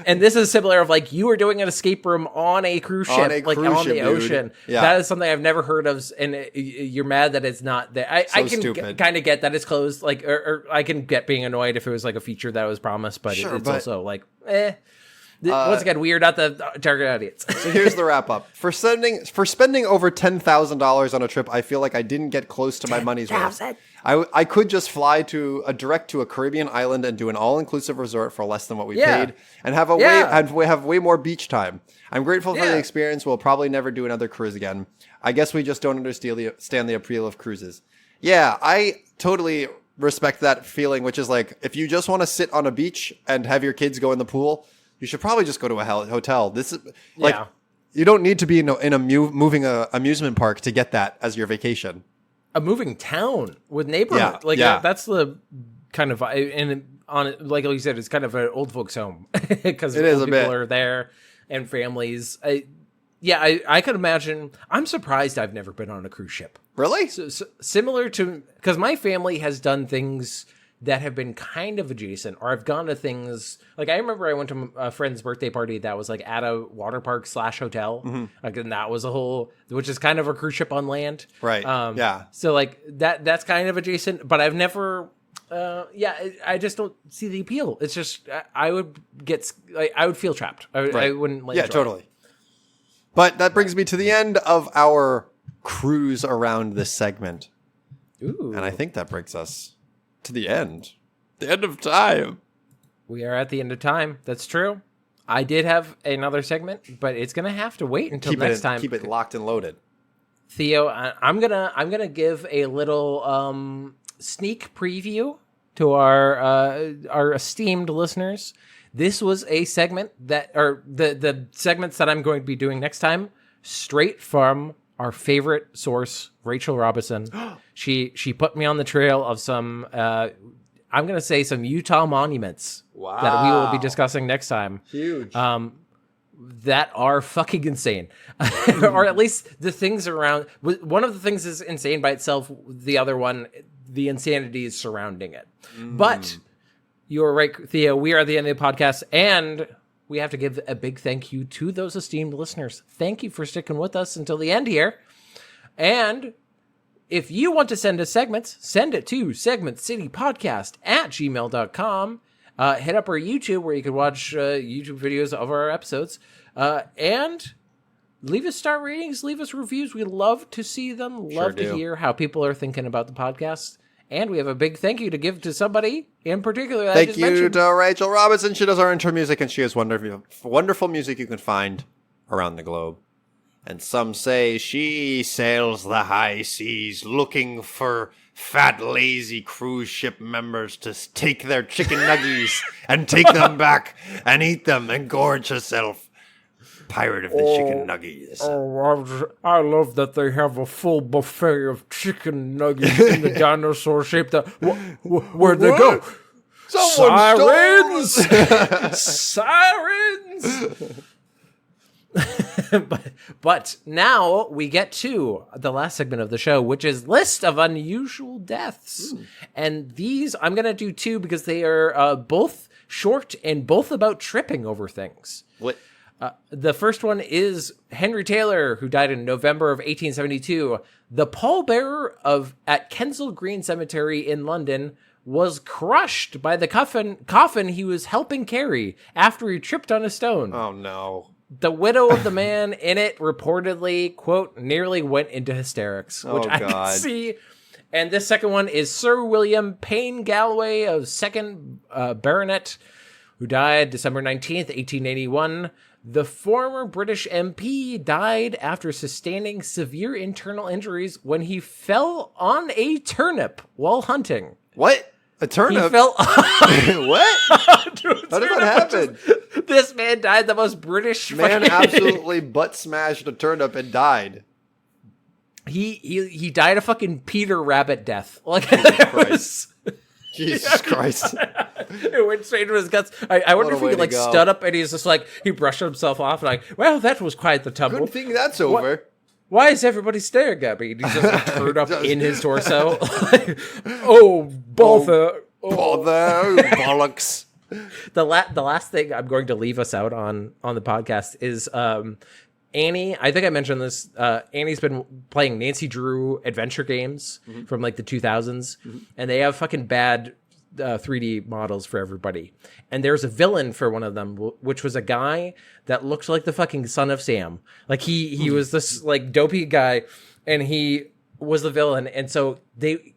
and this is similar of like you were doing an escape room on a cruise ship, like on the ocean. Yeah. That is something I've never heard of, and you're mad that it's not there. I can kind of get that it's closed, like. Or I can get being annoyed if it was like a feature that was promised, but it's also like, once again, we are not the target audience. So here's the wrap up. For spending over $10,000 on a trip, I feel like I didn't get close to my money's worth. I could just fly direct to a Caribbean island and do an all-inclusive resort for less than what we paid and have way more beach time. I'm grateful for the experience. We'll probably never do another cruise again. I guess we just don't understand the appeal of cruises. Yeah, I totally respect that feeling, which is like, if you just want to sit on a beach and have your kids go in the pool, you should probably just go to a hotel. This is like, you don't need to be in a moving amusement park to get that as your vacation. A moving town with neighborhood, that's the kind of, and on it, like you said, it's kind of an old folks home because people are there and families. I could imagine. I'm surprised I've never been on a cruise ship. Really? So similar to, because my family has done things that have been kind of adjacent, or I've gone to things like, I remember I went to a friend's birthday party that was like at a water park / hotel. Mm-hmm. Like, and that was which is kind of a cruise ship on land. Right. So like that's kind of adjacent, but I've never, I just don't see the appeal. It's just, I would feel trapped. I wouldn't like, totally. It. But that brings me to the end of our cruise around this segment. Ooh. And I think that brings us to the end. The end of time. We are at the end of time. That's true. I did have another segment, but it's going to have to wait until next time. Keep it locked and loaded. Theo, I'm gonna give a little sneak preview to our esteemed listeners. This was a segment the segments that I'm going to be doing next time, straight from our favorite source, Rachel Robinson. She put me on the trail of some, I'm going to say some Utah monuments that we will be discussing next time. Huge. That are fucking insane. Or at least the things around. One of the things is insane by itself. The other one, the insanity is surrounding it. But you are right, Theo. We are at the end of the podcast, and we have to give a big thank you to those esteemed listeners. Thank you for sticking with us until the end here. And if you want to send us segments, send it to segmentcitypodcast@gmail.com. Hit up our YouTube where you can watch YouTube videos of our episodes. And leave us star ratings, leave us reviews. We love to see them. Love to hear how people are thinking about the podcast. And we have a big thank you to give to somebody in particular. Thank you to Rachel Robinson. She does our intro music, and she has wonderful music you can find around the globe. And some say she sails the high seas looking for fat, lazy cruise ship members to take their chicken nuggies and take them back and eat them and gorge herself. Pirate of the chicken nuggies. Oh, I love that they have a full buffet of chicken nuggets in the dinosaur shape. Where'd they go? Someone Sirens! Sirens! but now we get to the last segment of the show, which is list of unusual deaths. And these I'm going to do two because they are both short and both about tripping over things. What? The first one is Henry Taylor, who died in November of 1872. The pallbearer at Kensal Green Cemetery in London was crushed by the coffin he was helping carry after he tripped on a stone. Oh, no. The widow of the man in it reportedly, quote, nearly went into hysterics, which I can see. And this second one is Sir William Payne Galloway of 2nd Baronet, who died December 19th, 1881. The former British MP died after sustaining severe internal injuries when he fell on a turnip while hunting. What? A turnip? He fell What? How did that happen? This man died the most British man absolutely butt smashed a turnip and died. He died a fucking Peter Rabbit death. Like Jesus Christ. It went straight into his guts. I wonder if he like stood up and he's just like, he brushed himself off like, well, that was quite the tumble. Good thing that's over. Why is everybody staring at me? And he's just like, turned up in his torso. Oh, bother. Bother, bollocks. The last thing I'm going to leave us out on the podcast is Annie. I think I mentioned this. Annie's been playing Nancy Drew adventure games from like the 2000s, and they have fucking bad 3D models for everybody. And there's a villain for one of them, which was a guy that looked like the fucking son of Sam. Like he was this like dopey guy, and he was the villain. And so the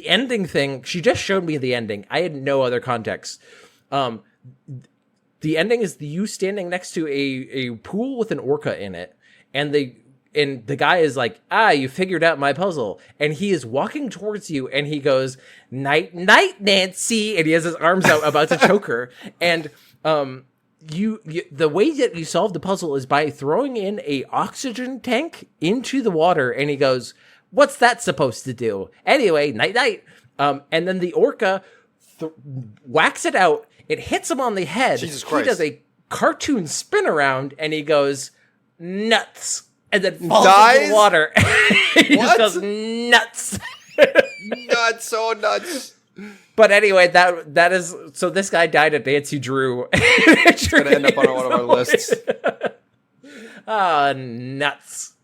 ending thing, she just showed me the ending. I had no other context. The ending is you standing next to a pool with an orca in it, and the guy is like, you figured out my puzzle. And he is walking towards you, and he goes, night, night, Nancy. And he has his arms out about to choke her. And you the way that you solve the puzzle is by throwing in a oxygen tank into the water. And he goes, what's that supposed to do? Anyway, night, night. And then the orca whacks it out. It hits him on the head. Jesus Christ. He does a cartoon spin around, and he goes, nuts. And then falls into the water. He just goes nuts. Nuts, so nuts. But anyway, that is so. This guy died at Nancy Drew. It's gonna end up on one of our lists. Nuts.